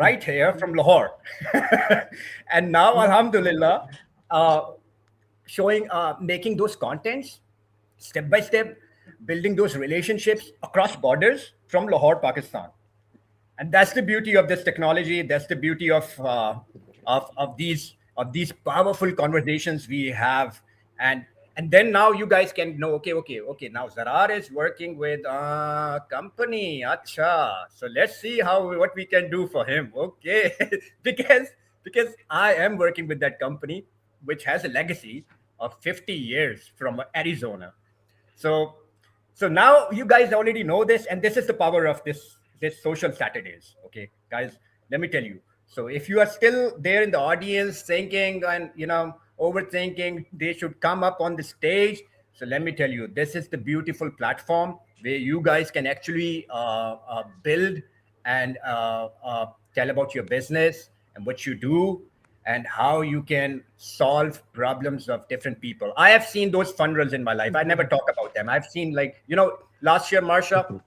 right here from Lahore, and now, Alhamdulillah, uh, making those contents step by step, building those relationships across borders from Lahore, Pakistan. And that's the beauty of this technology. That's the beauty of these powerful conversations we have. And then now you guys can know, okay, now Zarar is working with a company, acha, so let's see how what we can do for him. Okay. Because I am working with that company which has a legacy of 50 years from Arizona. So so now you guys already know this, and this is the power of this social Saturdays. Okay, guys, let me tell you. So if you are still there in the audience thinking and overthinking, they should come up on the stage. So let me tell you, this is the beautiful platform where you guys can actually build and tell about your business and what you do and how you can solve problems of different people. I have seen those funnels in my life. I never talk about them. I've seen, like, last year, Marsha,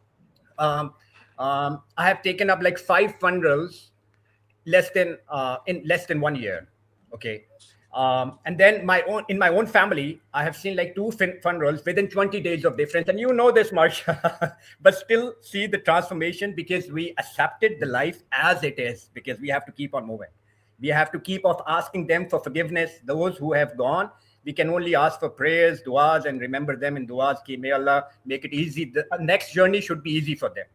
um, I have taken up like 5 funnels in less than 1 year. Okay. And then in my own family, I have seen like two funerals within 20 days of difference. And you know this, Marsha, but still see the transformation because we accepted the life as it is, because we have to keep on moving. We have to keep off asking them for forgiveness. Those who have gone, we can only ask for prayers, duas, and remember them in duas. Ki may Allah make it easy. The next journey should be easy for them.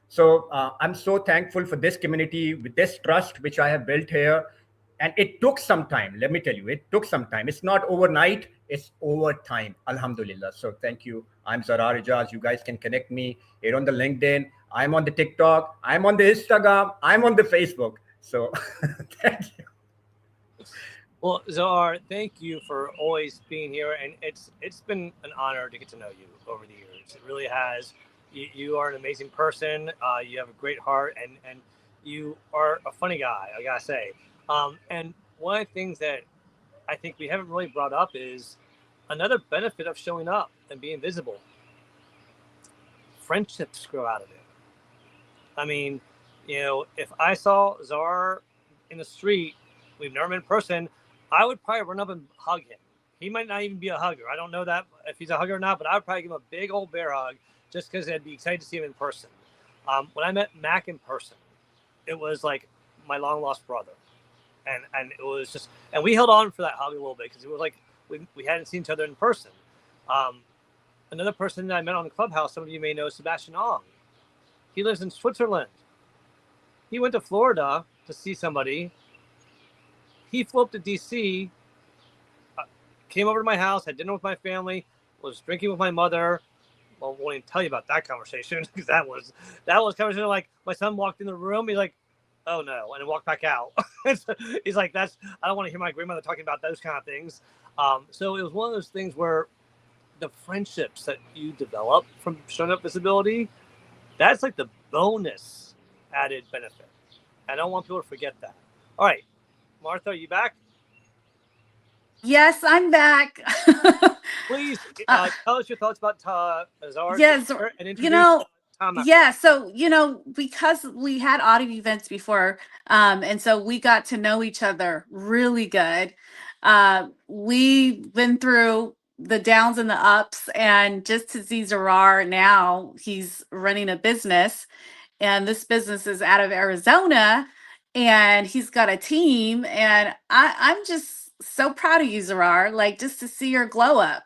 So I'm so thankful for this community with this trust which I have built here. And it took some time. Let me tell you, it took some time. It's not overnight, it's over time. Alhamdulillah. So thank you. I'm Zarar Ijaz. You guys can connect me here on the LinkedIn. I'm on the TikTok. I'm on the Instagram. I'm on the Facebook. So thank you. Well, Zahar, thank you for always being here, and it's been an honor to get to know you over the years. It really has. You are an amazing person. You have a great heart, and you are a funny guy, I gotta say. And one of the things that I think we haven't really brought up is another benefit of showing up and being visible. Friendships grow out of it. I mean, if I saw Zahar in the street, we've never met in person, I would probably run up and hug him. He might not even be a hugger. I don't know that if he's a hugger or not, but I would probably give him a big old bear hug just because I'd be excited to see him in person. When I met Mac in person, it was like my long lost brother. And it was just, and we held on for that hug a little bit because it was like we hadn't seen each other in person. Another person that I met on the Clubhouse, some of you may know, Sebastian Ong. He lives in Switzerland. He went to Florida to see somebody. He flew up to DC, came over to my house, had dinner with my family, was drinking with my mother. Well, I won't even tell you about that conversation because that was conversation like my son walked in the room. He's like, "Oh no," and walked back out. He's like, I don't want to hear my grandmother talking about those kind of things. So it was one of those things where the friendships that you develop from showing up visibility, that's like the bonus added benefit. I don't want people to forget that. All right, Martha, are you back? Yes, I'm back. Please tell us your thoughts about Zahar. Yes, and introduce Tom. Yeah, so because we had audio events before, and so we got to know each other really good. We've been through the downs and the ups, and just to see Zarar now, he's running a business, and this business is out of Arizona, and he's got a team, and I'm just so proud of you, Zarar, like just to see your glow up.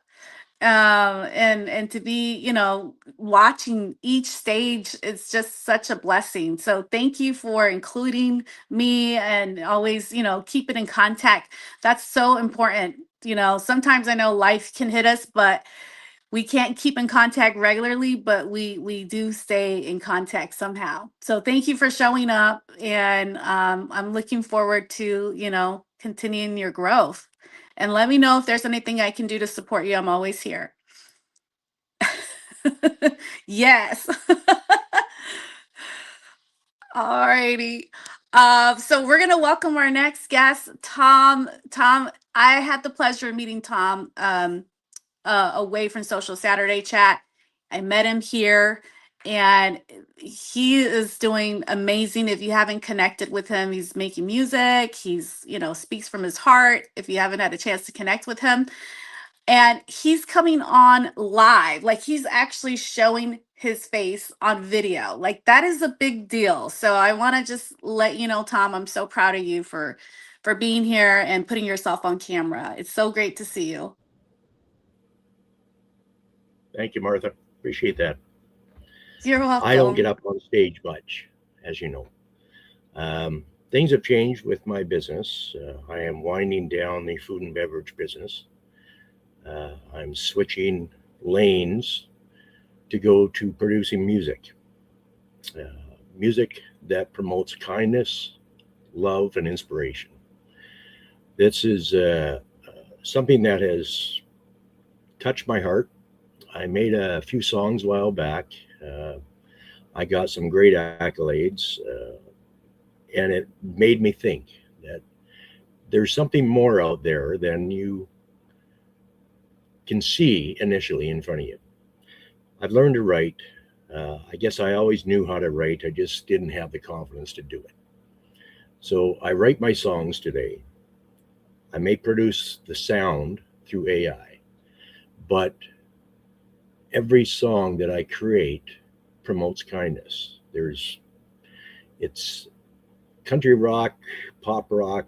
and to be, you know, watching each stage is just such a blessing. So thank you for including me and always, you know, keep it in contact. That's so important. You know, sometimes I know life can hit us, but we can't keep in contact regularly, but we do stay in contact somehow. So thank you for showing up, and I'm looking forward to, you know, continuing your growth. And let me know if there's anything I can do to support you. I'm always here. Yes. All righty. So we're gonna welcome our next guest, Tom. Tom, I had the pleasure of meeting Tom away from Social Saturday Chat. I met him here, and he is doing amazing. If you haven't connected with him, he's making music. He's, you know, speaks from his heart. If you haven't had a chance to connect with him, and he's coming on live, like he's actually showing his face on video. Like that is a big deal. So I want to just let you know, Tom, I'm so proud of you for being here and putting yourself on camera. It's so great to see you. Thank you, Martha. Appreciate that. You're welcome. I don't get up on stage much, as you know. Things have changed with my business. I am winding down the food and beverage business. I'm switching lanes to go to producing music. Music that promotes kindness, love, and inspiration. This is something that has touched my heart. I made a few songs a while back. I got some great accolades, and it made me think that there's something more out there than you can see initially in front of you. I've learned to write. I guess I always knew how to write. I just didn't have the confidence to do it. So I write my songs today. I may produce the sound through AI, but every song that I create promotes kindness. It's country rock, pop rock,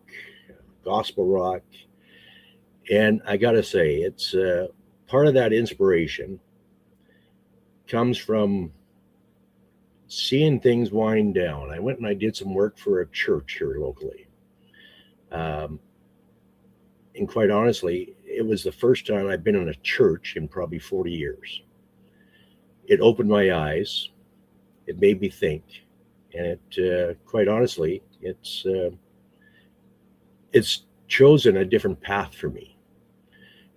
gospel rock, and I gotta say, it's part of that inspiration comes from seeing things wind down. I went and I did some work for a church here locally. And quite honestly, it was the first time I've been in a church in probably 40 years. It opened my eyes. It made me think. And it, quite honestly, it's chosen a different path for me.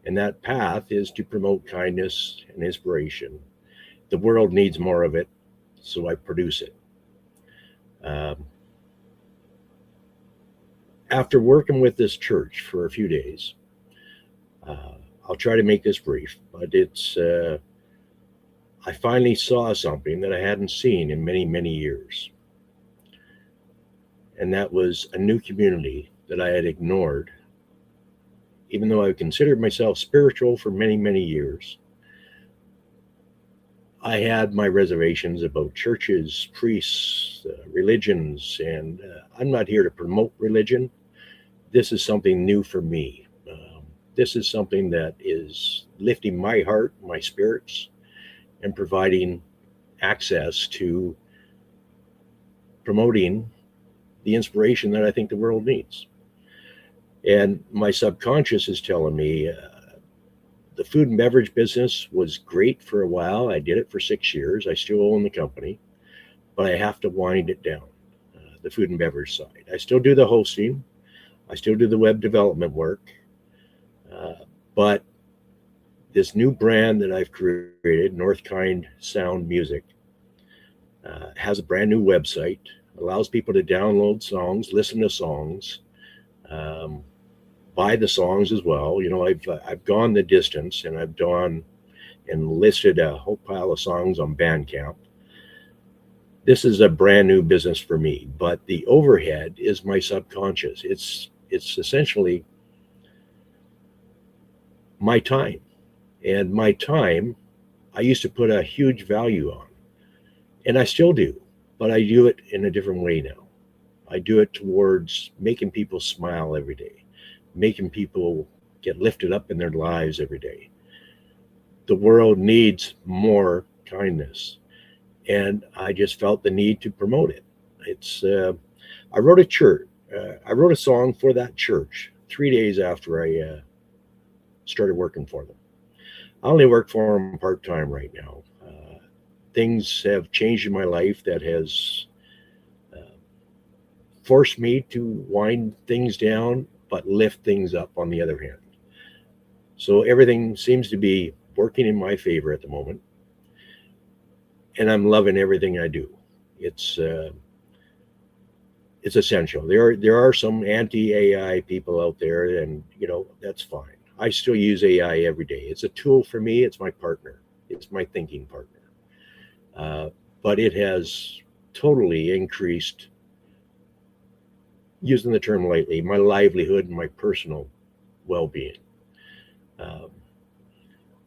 And that path is to promote kindness and inspiration. The world needs more of it, so I produce it. After working with this church for a few days, I'll try to make this brief, but I finally saw something that I hadn't seen in many, many years. And that was a new community that I had ignored. Even though I considered myself spiritual for many, many years, I had my reservations about churches, priests, religions, and I'm not here to promote religion. This is something new for me. This is something that is lifting my heart, my spirits, and providing access to promoting the inspiration that I think the world needs. And my subconscious is telling me the food and beverage business was great for a while. I did it for 6 years. I still own the company, but I have to wind it down, the food and beverage side. I still do the hosting. I still do the web development work. But this new brand that I've created, Northkind Sound Music, has a brand new website, allows people to download songs, listen to songs, buy the songs as well. You know, I've gone the distance, and I've gone and listed a whole pile of songs on Bandcamp. This is a brand new business for me, but the overhead is my subconscious. It's essentially my time. And my time, I used to put a huge value on, and I still do, but I do it in a different way now. I do it towards making people smile every day, making people get lifted up in their lives every day. the world needs more kindness, and I just felt the need to promote it. It's I wrote a church. I wrote a song for that church 3 days after I started working for them. I only work for them part time right now. Things have changed in my life that has forced me to wind things down, but lift things up on the other hand. So everything seems to be working in my favor at the moment, and I'm loving everything I do. It's essential. There are some anti AI people out there, and that's fine. I still use AI every day. It's a tool for me. It's my partner. It's my thinking partner. But it has totally increased, using the term lightly, my livelihood and my personal well-being.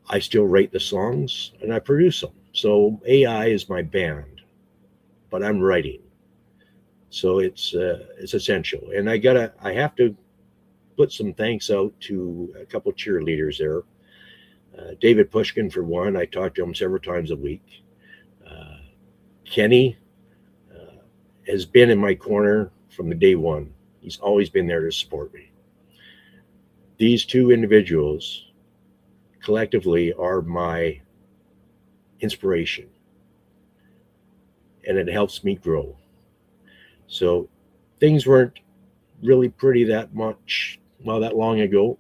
I still write the songs and I produce them. So AI is my band, but I'm writing. So it's essential. And I have to put some thanks out to a couple of cheerleaders there. David Pushkin, for one. I talk to him several times a week. Kenny has been in my corner from the day one. He's always been there to support me. These two individuals collectively are my inspiration, and it helps me grow. So things weren't really pretty that long ago.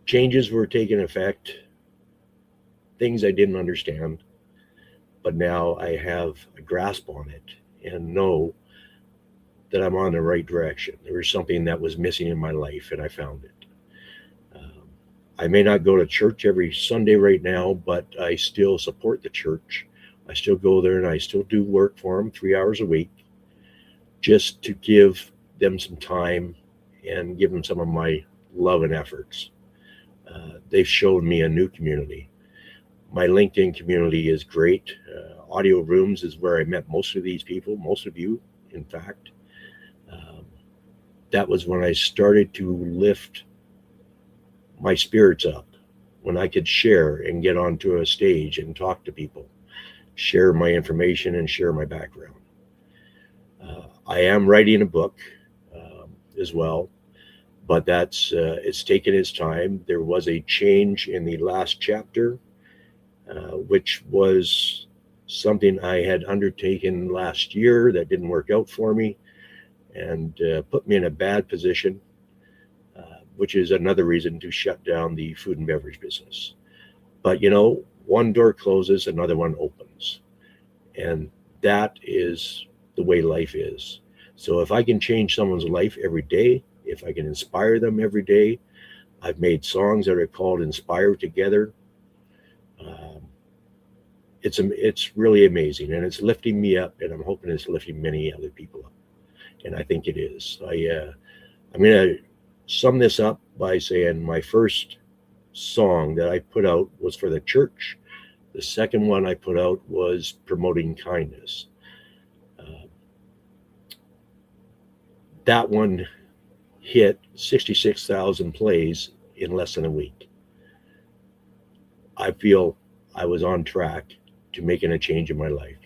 Changes were taking effect, things I didn't understand, but now I have a grasp on it and know that I'm on the right direction. There was something that was missing in my life, and I found it. I may not go to church every Sunday right now, but I still support the church. I still go there and I still do work for them 3 hours a week, just to give them some time and give them some of my love and efforts. They've showed me a new community. My LinkedIn community is great. Audio Rooms is where I met most of these people, most of you, in fact. That was when I started to lift my spirits up, when I could share and get onto a stage and talk to people, share my information and share my background. I am writing a book as well, but it's taken its time. There was a change in the last chapter, which was something I had undertaken last year that didn't work out for me and put me in a bad position, which is another reason to shut down the food and beverage business. But one door closes, another one opens. And that is the way life is. So if I can change someone's life every day, if I can inspire them every day, I've made songs that are called Inspire Together. It's really amazing, and it's lifting me up, and I'm hoping it's lifting many other people up. And I think it is. I'm going to sum this up by saying my first song that I put out was for the church. The second one I put out was promoting kindness. That one hit 66,000 plays in less than a week. I feel I was on track to making a change in my life.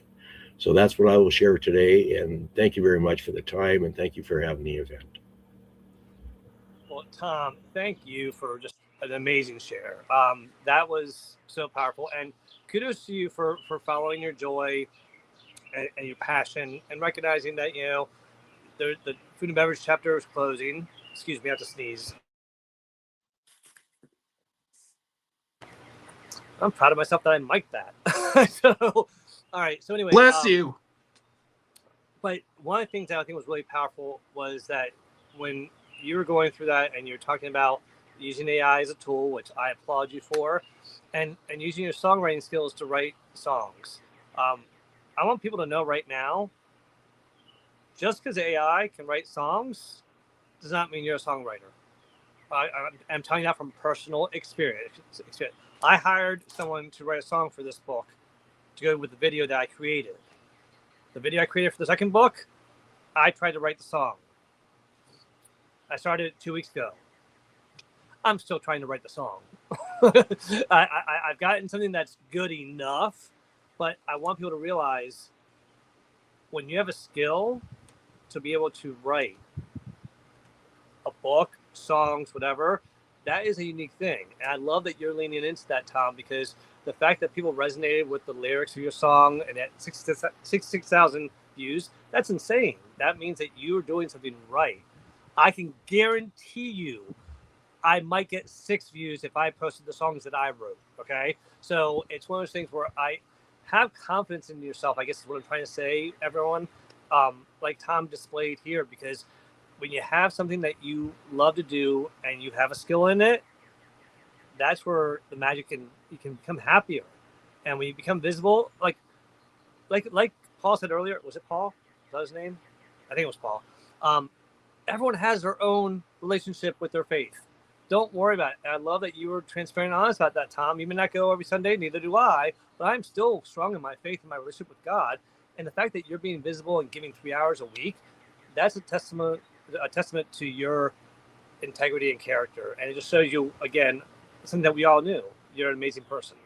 So that's what I will share today. And thank you very much for the time, and thank you for having the event. Well, Tom, thank you for just an amazing share. That was so powerful, and kudos to you for following your joy and your passion, and recognizing that the food and beverage chapter is closing. Excuse me, I have to sneeze. I'm proud of myself that I mic'd that. So, all right. So anyway, Bless you. But one of the things that I think was really powerful was that when you were going through that and you're talking about using AI as a tool, which I applaud you for, and using your songwriting skills to write songs. I want people to know right now, just because AI can write songs does not mean you're a songwriter. I'm telling you that from personal experience. I hired someone to write a song for this book to go with the video that I created. The video I created for the second book, I tried to write the song. I started it 2 weeks ago. I'm still trying to write the song. I've gotten something that's good enough, but I want people to realize when you have a skill to be able to write a book, songs, whatever, that is a unique thing. And I love that you're leaning into that, Tom, because the fact that people resonated with the lyrics of your song and at 66,000 views, that's insane. That means that you're doing something right. I can guarantee you I might get 6 views if I posted the songs that I wrote. Okay. So it's one of those things where I have confidence in yourself, I guess is what I'm trying to say, everyone. Like Tom displayed here, because when you have something that you love to do and you have a skill in it, that's where the magic you can become happier. And when you become visible, like Paul said earlier, was it Paul? Was that his name? I think it was Paul. Everyone has their own relationship with their faith. Don't worry about it. And I love that you were transparent and honest about that, Tom. You may not go every Sunday, neither do I, but I'm still strong in my faith and my relationship with God. And the fact that you're being visible and giving 3 hours a week, that's a testament to your integrity and character. And it just shows you, again, something that we all knew. You're an amazing person.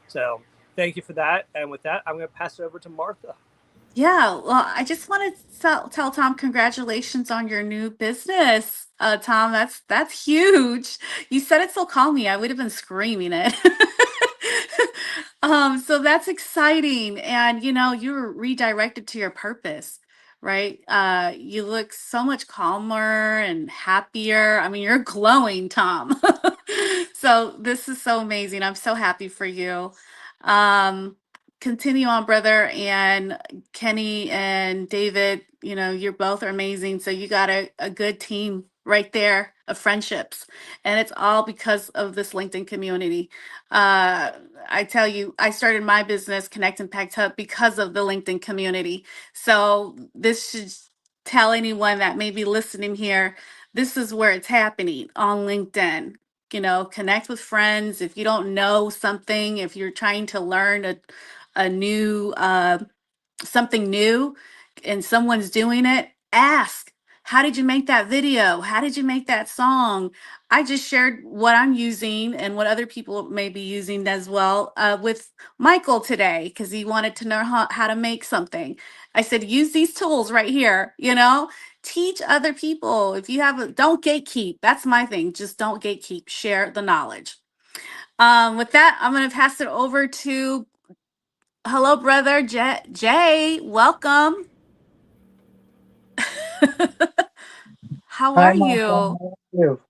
So thank you for that. And with that, I'm going to pass it over to Martha. Yeah, well, I just want to tell Tom congratulations on your new business. Tom, that's huge. You said it so calmly, I would have been screaming it. So that's exciting. And you were redirected to your purpose, right? You look so much calmer and happier. I mean, you're glowing, Tom. So this is so amazing. I'm so happy for you. Um, Continue on, brother. And Kenny and David, you're both are amazing. So you got a good team right there of friendships. And it's all because of this LinkedIn community. I tell you, I started my business, Connect Impact Hub, because of the LinkedIn community. So this should tell anyone that may be listening here, this is where it's happening on LinkedIn. Connect with friends. If you don't know something, if you're trying to learn a new something new and someone's doing it, ask, how did you make that video? How did you make that song? I just shared what I'm using and what other people may be using as well with Michael today, because he wanted to know how to make something. I said, use these tools right here, teach other people. If you don't gatekeep. That's my thing. Just don't gatekeep, share the knowledge. With that, I'm going to pass it over to hello, brother Jay. Welcome. How Hi, are Martha. you? How are you?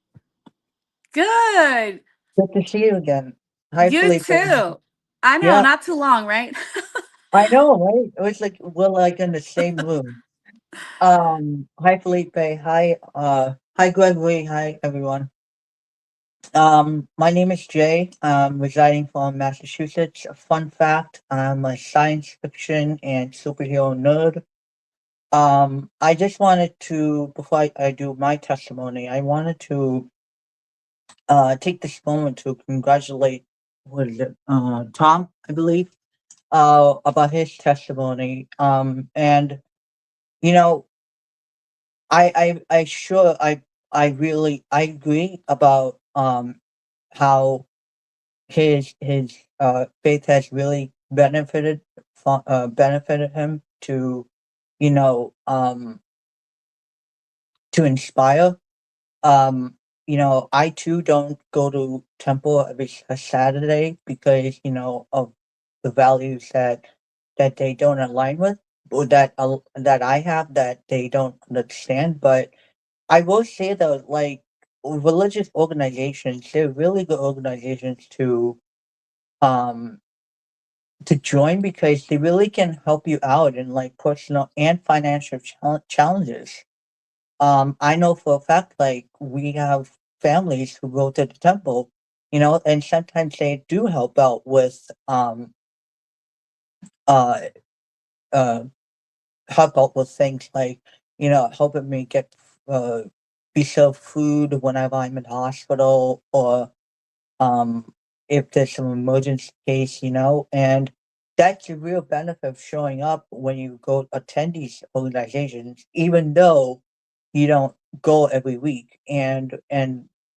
Good. Good to see you again. Hi, You Felipe. too. I know, Yeah, not too long, right? I know, right? It was like we're like in the same room. Hi, Felipe. Hi, Gregory. Hi, everyone. My name is Jay. I'm residing from Massachusetts. A fun fact: I'm a science fiction and superhero nerd. I just wanted to, before I do my testimony, I wanted to take this moment to congratulate Tom, I believe, about his testimony. And you know, I really I agree about how his faith has really benefited him to you know to inspire. Um, I too don't go to temple every Saturday because of the values that they don't align with, or that I have that they don't understand. But I will say that, like, religious organizations, they're really good organizations um to join because they really can help you out in like personal and financial challenges. I know for a fact, like, we have families who go to the temple, and sometimes they do help out with uh uh help out with things like, helping me get be served food whenever I'm in hospital, or um if there's some emergency case, and that's a real benefit of showing up when you go attend these organizations, even though you don't go every week. And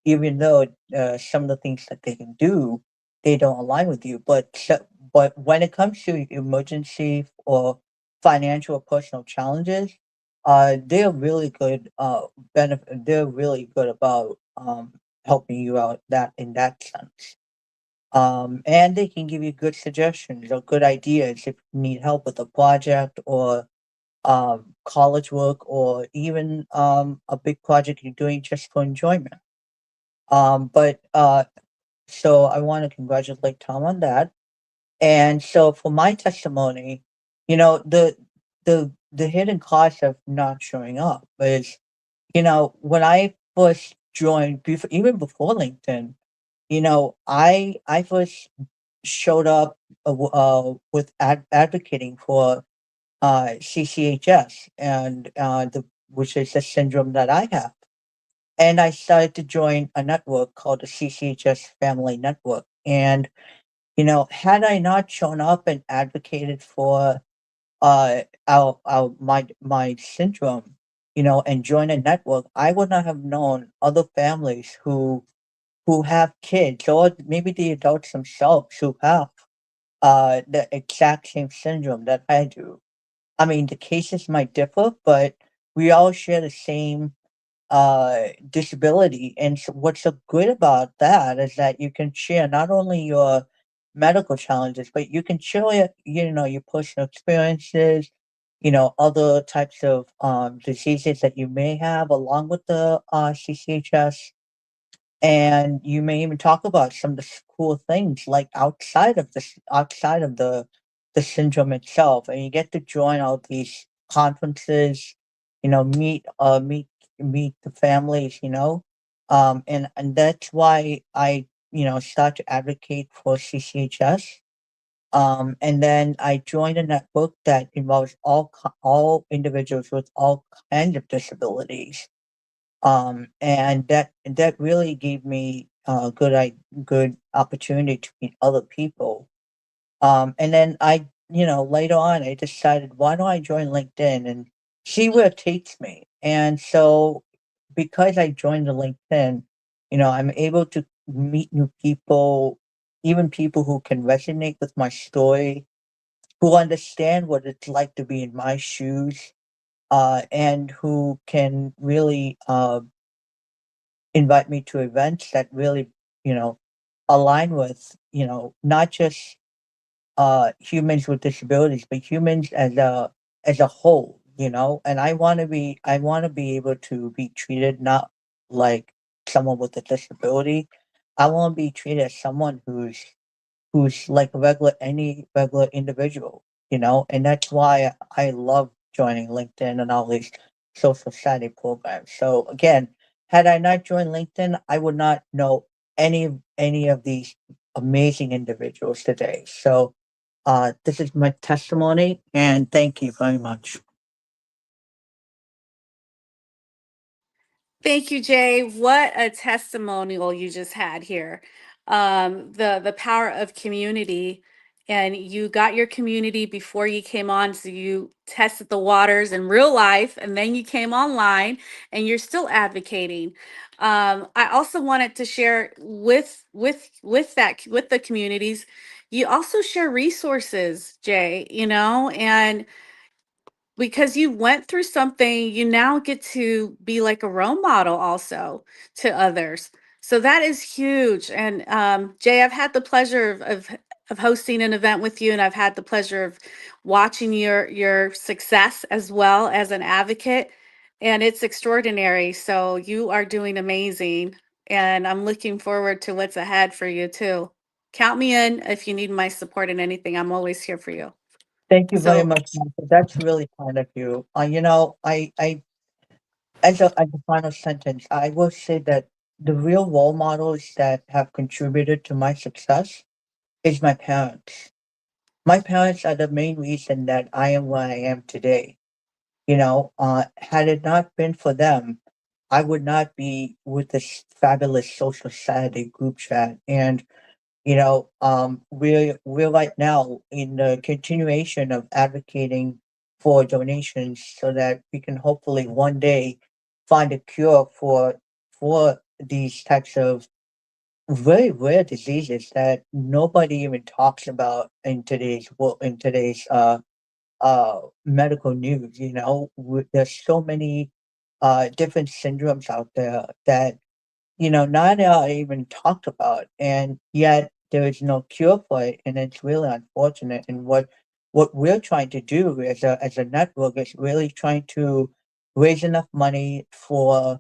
even though some of the things that they can do, they don't align with you. But when it comes to emergency or financial or personal challenges, they're really good. Benefit. They're really good about helping you out that in that sense. And they can give you good suggestions or good ideas if you need help with a project or college work or even a big project you're doing just for enjoyment. But so I want to congratulate Tom on that. And so for my testimony, the hidden cost of not showing up is, when I first joined, even before LinkedIn, I first showed up with advocating for CCHS and which is a syndrome that I have. And I started to join a network called the CCHS Family Network. And had I not shown up and advocated for my syndrome, and joined a network, I would not have known other families who have kids or maybe the adults themselves who have the exact same syndrome that I do. I mean, the cases might differ, but we all share the same disability. And so what's so good about that is that you can share not only your medical challenges, but you can share your personal experiences, other types of diseases that you may have along with the CCHS. And you may even talk about some of the cool things like outside of the syndrome itself, and you get to join all these conferences, meet the families, and that's why I start to advocate for CCHS. And then I joined a network that involves all individuals with all kinds of disabilities, and that really gave me a good opportunity to meet other people. And then later on I decided, why don't I join LinkedIn and see where it takes me? And so because I joined the LinkedIn, I'm able to meet new people, even people who can resonate with my story, who understand what it's like to be in my shoes, and who can really invite me to events that really, you know, align with, not just humans with disabilities, but humans as a whole, and I want to be able to be treated not like someone with a disability. I want to be treated as someone who's like any regular individual, and that's why I love joining LinkedIn and all these social study programs. So again, had I not joined LinkedIn, I would not know any of these amazing individuals today. So this is my testimony, and thank you very much. Thank you, Jay. What a testimonial you just had here. The power of community, and you got your community before you came on, so you tested the waters in real life, and then you came online, and you're still advocating. I also wanted to share with the communities. You also share resources, Jay. And because you went through something, you now get to be like a role model also to others. So that is huge. And Jay, I've had the pleasure of hosting an event with you, and I've had the pleasure of watching your success as well as an advocate, and it's extraordinary. So you are doing amazing, and I'm looking forward to what's ahead for you too. Count me in if you need my support in anything. I'm always here for you. Thank you very So much, Martha. That's really kind of you. I as a final sentence, I will say that the real role models that have contributed to my success is my parents. My parents are the main reason that I am where I am today. Had it not been for them, I would not be with this fabulous social Saturday group chat. And we're right now in the continuation of advocating for donations so that we can hopefully one day find a cure for these types of very rare diseases that nobody even talks about in today's world, in today's medical news. You know, there's so many different syndromes out there that not even talked about, and yet there is no cure for it, and it's really unfortunate. And what we're trying to do as a network is really trying to raise enough money for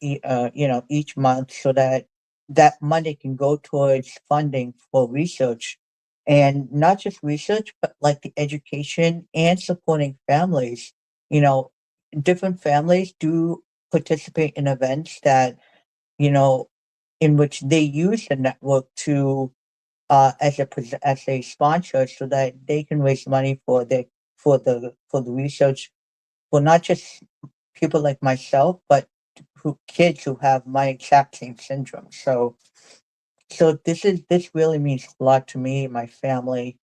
each month so that that money can go towards funding for research, and not just research, but like the education and supporting families. You know, different families do participate in events that you know, in which they use the network to as a sponsor so that they can raise money for the research for not just people like myself, but who kids who have my exact same syndrome. So this really means a lot to me, my family.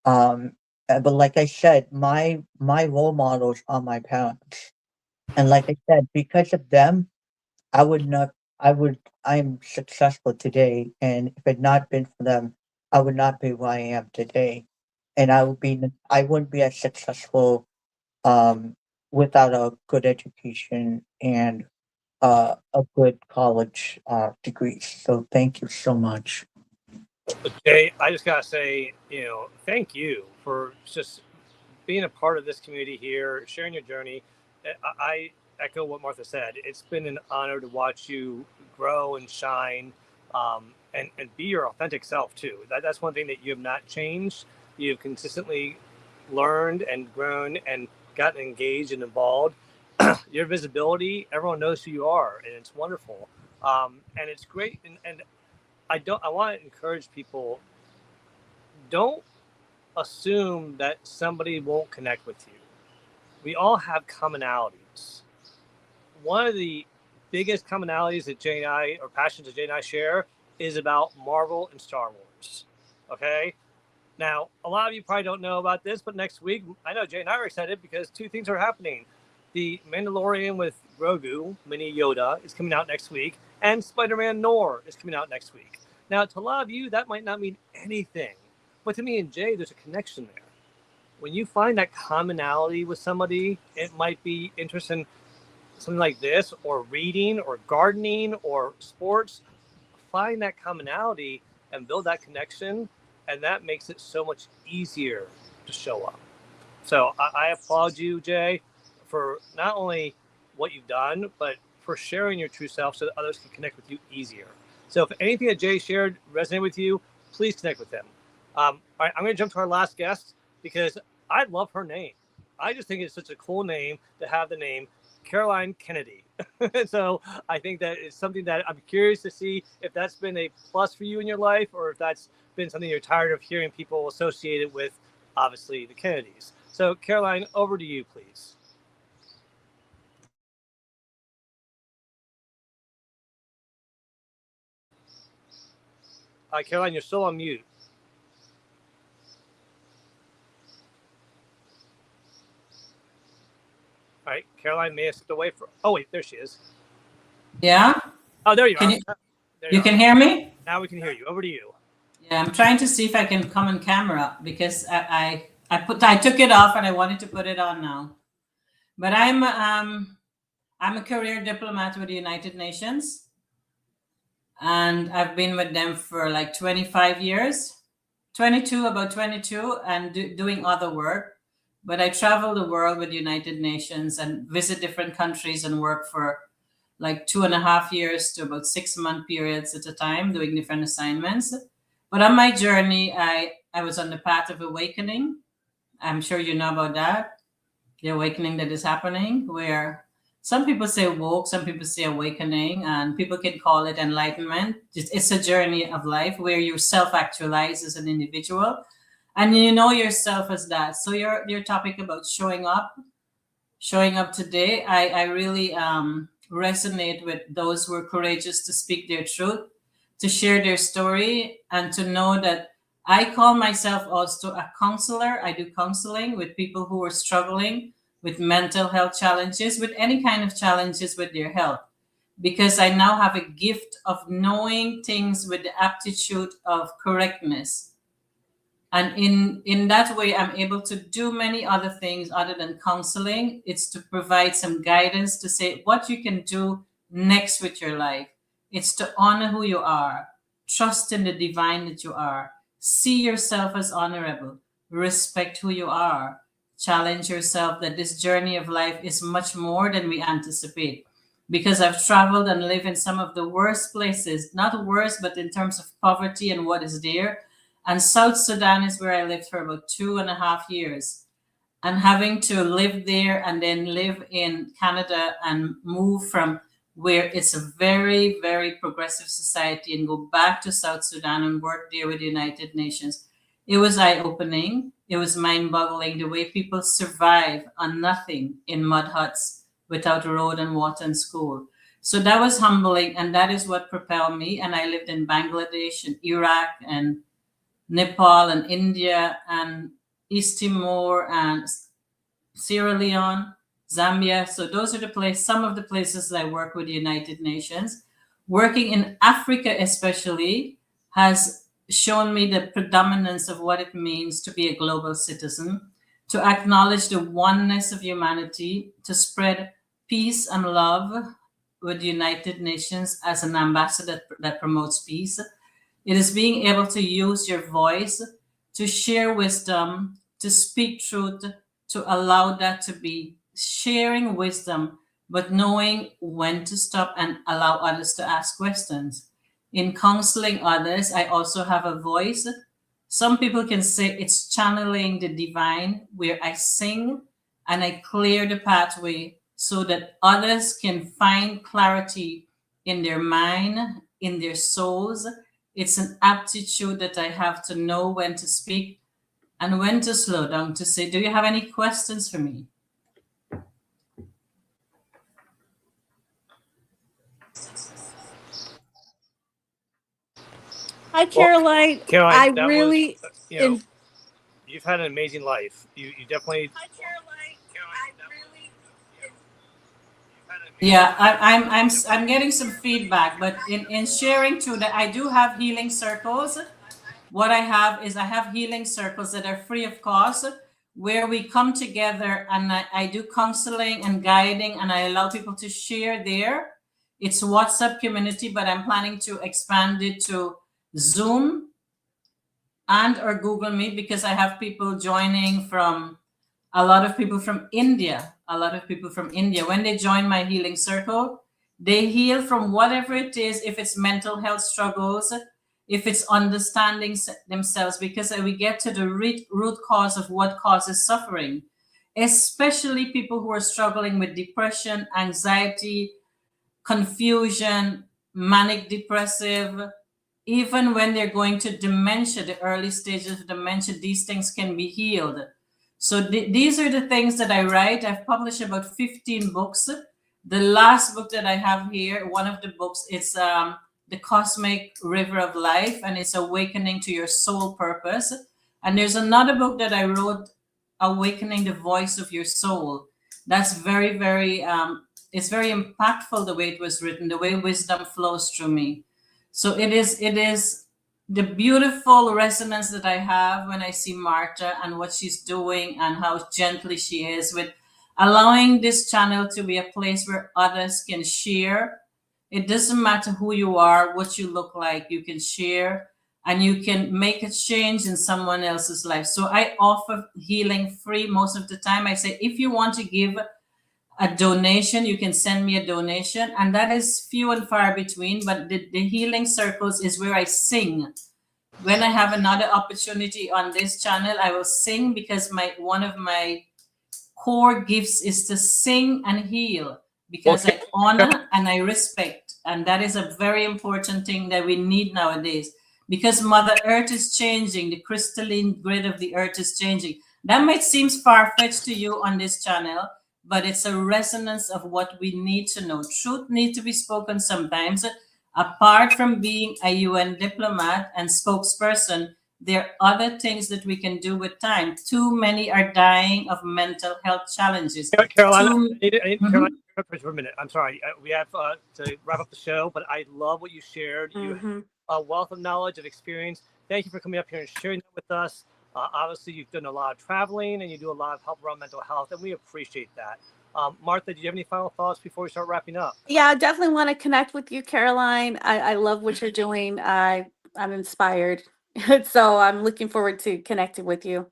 But like I said, my role models are my parents, and like I said, because of them, I would not I'm successful today, and if it had not been for them, I would not be where I am today, and I wouldn't be as successful, um, without a good education and, a good college, degree, so thank you so much. But Jay, I just gotta say, thank you for just being a part of this community here, sharing your journey. I echo what Martha said. It's been an honor to watch you grow and shine, and be your authentic self too. That's one thing that you have not changed. You've consistently learned and grown and gotten engaged and involved. Your visibility, everyone knows who you are, and it's wonderful. And it's great. And I want to encourage people, don't assume that somebody won't connect with you. We all have commonalities. One of the biggest commonalities that Jay and I, or passions that Jay and I share, is about Marvel and Star Wars. Okay? Now, a lot of you probably don't know about this, but next week, I know Jay and I are excited because two things are happening. The Mandalorian with Grogu, Mini Yoda, is coming out next week, and Spider-Man Noir is coming out next week. Now, to a lot of you, that might not mean anything, but to me and Jay, there's a connection there. When you find that commonality with somebody, it might be interest in something like this, or reading, or gardening, or sports. Find that commonality and build that connection, and that makes it so much easier to show up. So I applaud you, Jay, for not only what you've done, but for sharing your true self so that others can connect with you easier. So if anything that Jay shared resonated with you, please connect with him. All right, I'm going to jump to our last guest because I love her name. I just think it's such a cool name to have the name Caroline Kennedy. So I think that is something that I'm curious to see if that's been a plus for you in your life, or if that's been something you're tired of hearing people associated with, obviously, the Kennedys. So Caroline, over to you, please. Caroline, you're still on mute. All right, Caroline may have stepped away from. Oh wait, there she is. Yeah. Oh, there you Can are. you, There you are. can hear me? Now we can hear you. Over to you. Yeah, I'm trying to see if I can come on camera because I took it off and I wanted to put it on now. But I'm a career diplomat with the United Nations, and I've been with them for like 25 years, about 22, and doing other work. But I travel the world with the United Nations and visit different countries and work for like 2.5 years to about 6 month periods at a time, doing different assignments. But on my journey, I was on the path of awakening. I'm sure you know about that, the awakening that is happening, where some people say woke, some people say awakening, and people can call it enlightenment. It's a journey of life where you self actualize as an individual and you know yourself as that. So your topic about showing up today, I really resonate with those who are courageous to speak their truth, to share their story, and to know that I call myself also a counselor. I do counseling with people who are struggling with mental health challenges, with any kind of challenges with their health. because I now have a gift of knowing things with the aptitude of correctness. And in that way, I'm able to do many other things other than counseling. It's to provide some guidance to say what you can do next with your life. It's to honor who you are, trust in the divine that you are, see yourself as honorable, respect who you are, challenge yourself that this journey of life is much more than we anticipate. Because I've traveled and lived in some of the worst places, not worse, but in terms of poverty and what is there. And South Sudan is where I lived for about 2.5 years. And having to live there and then live in Canada and move from where it's a very, very progressive society and go back to South Sudan and work there with the United Nations. It was eye-opening. It was mind-boggling the way people survive on nothing in mud huts without road and water and school. So that was humbling, and that is what propelled me. And I lived in Bangladesh and Iraq and Nepal and India and East Timor and Sierra Leone, Zambia. So those are some of the places that I work with the United Nations. Working in Africa especially has shown me the predominance of what it means to be a global citizen, to acknowledge the oneness of humanity, to spread peace and love with the United Nations as an ambassador that promotes peace. It is being able to use your voice to share wisdom, to speak truth, to allow that to be sharing wisdom, but knowing when to stop and allow others to ask questions. In counseling others, I also have a voice. Some people can say it's channeling the divine, where I sing and I clear the pathway so that others can find clarity in their mind, in their souls. It's an aptitude that I have to know when to speak and when to slow down to say, do you have any questions for me? Hi, Caroline. Caroline, I that really, was, you've had an amazing life. You definitely. Hi, Caroline. Yeah, I'm getting some feedback, but in sharing too that I do have healing circles. What I have healing circles that are free of cost, where we come together and I do counseling and guiding, and I allow people to share there. It's WhatsApp community, but I'm planning to expand it to Zoom and or Google Meet, because I have people joining from a lot of people from India. When they join my healing circle, they heal from whatever it is, if it's mental health struggles, if it's understanding themselves, because we get to the root cause of what causes suffering, especially people who are struggling with depression, anxiety, confusion, manic depressive. Even when they're going to dementia, the early stages of dementia, these things can be healed. So these are the things that I write. I've published about 15 books. The last book that I have here, one of the books, it's The Cosmic River of Life, and it's Awakening to Your Soul Purpose. And there's another book that I wrote, Awakening the Voice of Your Soul. That's very, very, it's very impactful the way it was written, the way wisdom flows through me. So it is the beautiful resonance that I have when I see Marta and what she's doing and how gently she is with allowing this channel to be a place where others can share. It doesn't matter who you are, what you look like, you can share and you can make a change in someone else's life. So I offer healing free most of the time. I say, if you want to give a donation, you can send me a donation, and that is few and far between. But the healing circles is where I sing. When I have another opportunity on this channel, I will sing, because one of my core gifts is to sing and heal, because I honor and I respect, and that is a very important thing that we need nowadays, because Mother Earth is changing, the crystalline grid of the earth is changing. That might seem far-fetched to you on this channel, but it's a resonance of what we need to know. Truth needs to be spoken sometimes. Apart from being a UN diplomat and spokesperson, there are other things that we can do with time. Too many are dying of mental health challenges. Caroline, I need for a minute. I'm sorry. We have to wrap up the show, but I love what you shared. You have a wealth of knowledge and experience. Thank you for coming up here and sharing that with us. Obviously, you've done a lot of traveling and you do a lot of help around mental health, and we appreciate that. Martha, do you have any final thoughts before we start wrapping up? Yeah, I definitely want to connect with you, Caroline. I love what you're doing. I'm inspired. So I'm looking forward to connecting with you.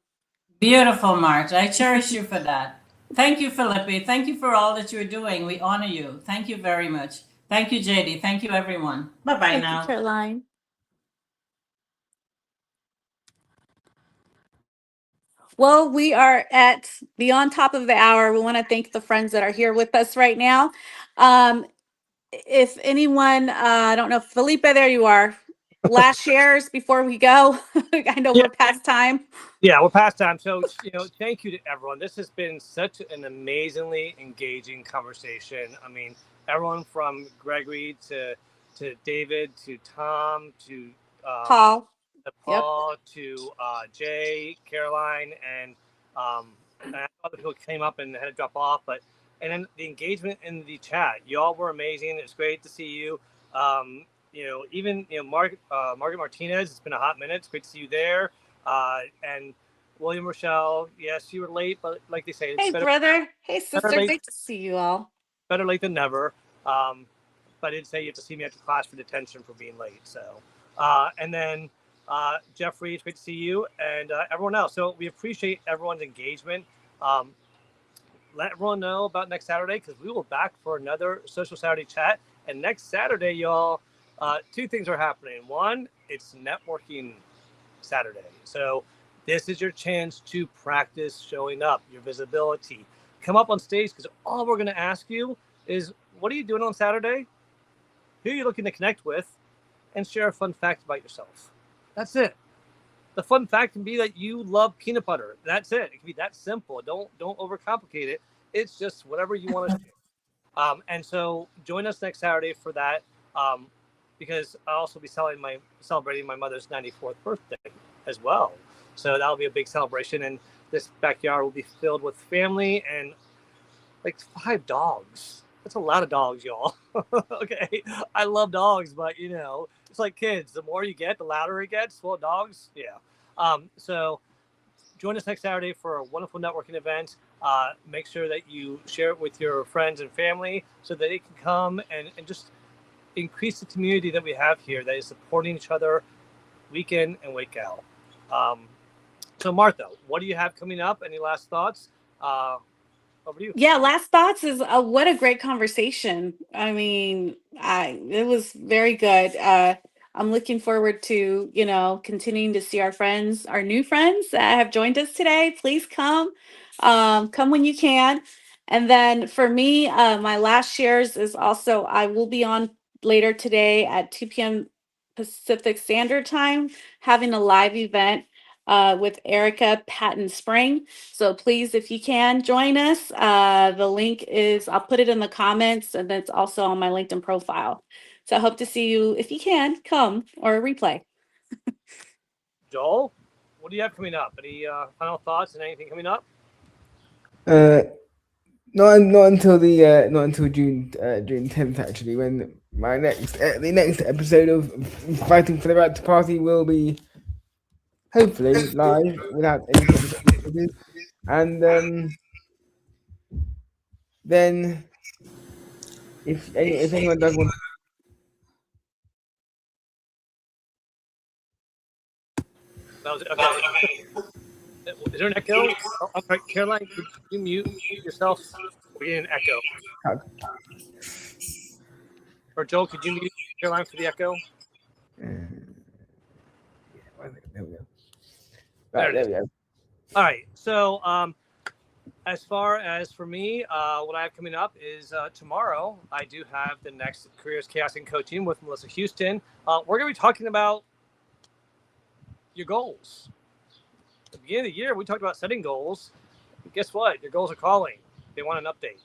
Beautiful, Marge. I cherish you for that. Thank you, Felipe. Thank you for all that you're doing. We honor you. Thank you very much. Thank you, JD. Thank you, everyone. Bye-bye Thank now. you, Caroline. Well, we are at beyond top of the hour. We want to thank the friends that are here with us right now. If anyone, I don't know, Felipe, there you are. Last shares before we go. I know we're past time. Yeah, we're past time. So, thank you to everyone. This has been such an amazingly engaging conversation. I mean, everyone from Gregory to David to Tom to Paul. To Jay, Caroline, and other people came up and had to drop off. And then the engagement in the chat, y'all were amazing. It's great to see you. Margaret Martinez. It's been a hot minute. It's great to see you there. And William Rochelle. Yes, you were late, but like they say, it's hey, better, brother. Hey, sister. late, Great to see you all. better late than never. But I did say you have to see me after class for detention for being late. So, and then Jeffrey, it's great to see you, and everyone else. So we appreciate everyone's engagement. Let everyone know about next Saturday, because we will be back for another Social Saturday chat. And next Saturday, y'all, two things are happening. One, it's networking Saturday. So this is your chance to practice showing up, your visibility. Come up on stage, because all we're going to ask you is, what are you doing on Saturday? Who are you looking to connect with? And share a fun fact about yourself. That's it. The fun fact can be that you love peanut butter. That's it. It can be that simple. Don't overcomplicate it. It's just whatever you want to share. And so join us next Saturday for that, because I'll also be celebrating my mother's 94th birthday as well. So that'll be a big celebration, and this backyard will be filled with family and like 5 dogs. That's a lot of dogs, y'all. Okay, I love dogs, but it's like kids. The more you get, the louder it gets. Well, dogs, yeah. So join us next Saturday for a wonderful networking event. Make sure that you share it with your friends and family so that they can come and just increase the community that we have here that is supporting each other week in and week out. So Martha, what do you have coming up? Any last thoughts? Over to you. Yeah, last thoughts is what a great conversation. I mean, it was very good. I'm looking forward to, continuing to see our friends, our new friends that have joined us today. Please come. Come when you can. And then for me, my last shares is also, I will be on later today at 2 p.m. Pacific Standard Time, having a live event with Erica Patton Spring. So please, if you can, join us. The link is, I'll put it in the comments, and it's also on my LinkedIn profile. So I hope to see you, if you can, come, or a replay. Joel, what do you have coming up? Any final thoughts and anything coming up? Not until June 10th, actually, when my the next episode of Fighting for the Right to Party will be hopefully live without any technical difficulties. And then if anyone does want, Okay. Is there an echo? Oh, I'm sorry, Caroline, could you mute yourself? We're getting an echo. Or Joel, could you mute Caroline for the echo? there we go. Right, there we go. All right. So as far as for me, what I have coming up is tomorrow, I do have the next Careers, Chaos, and Coaching with Melissa Houston. We're going to be talking about your goals. At the beginning of the year, we talked about setting goals. Guess what? Your goals are calling. They want an update.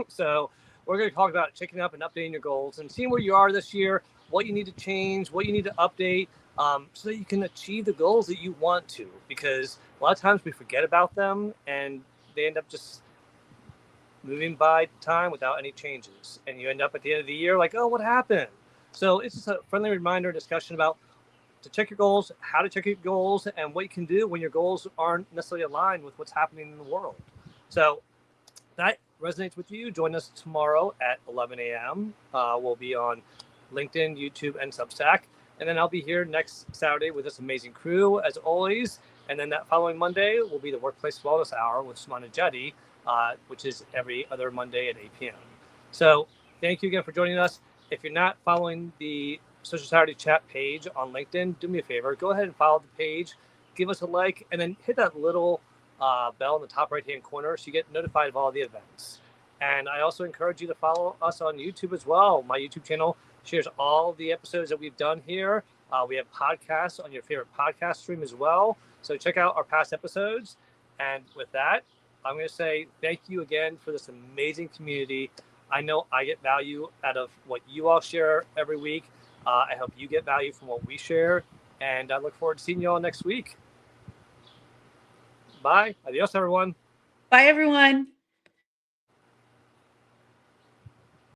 So we're going to talk about checking up and updating your goals and seeing where you are this year, what you need to change, what you need to update, so that you can achieve the goals that you want to. Because a lot of times we forget about them and they end up just moving by time without any changes. And you end up at the end of the year like, oh, what happened? So it's just a friendly reminder, discussion about to check your goals, how to check your goals, and what you can do when your goals aren't necessarily aligned with what's happening in the world. So that resonates with you, join us tomorrow at 11 a.m. We'll be on LinkedIn, YouTube, and Substack. And then I'll be here next Saturday with this amazing crew, as always. And then that following Monday will be the Workplace Wellness Hour with Smana Jetty, which is every other Monday at 8 p.m. So thank you again for joining us. If you're not following the Social Saturday Chat page on LinkedIn, do me a favor. Go ahead and follow the page, give us a like, and then hit that little bell in the top right-hand corner so you get notified of all the events. And I also encourage you to follow us on YouTube as well. My YouTube channel shares all the episodes that we've done here. We have podcasts on your favorite podcast stream as well. So check out our past episodes. And with that, I'm going to say thank you again for this amazing community. I know I get value out of what you all share every week. I hope you get value from what we share. And I look forward to seeing you all next week. Bye. Adios, everyone. Bye, everyone.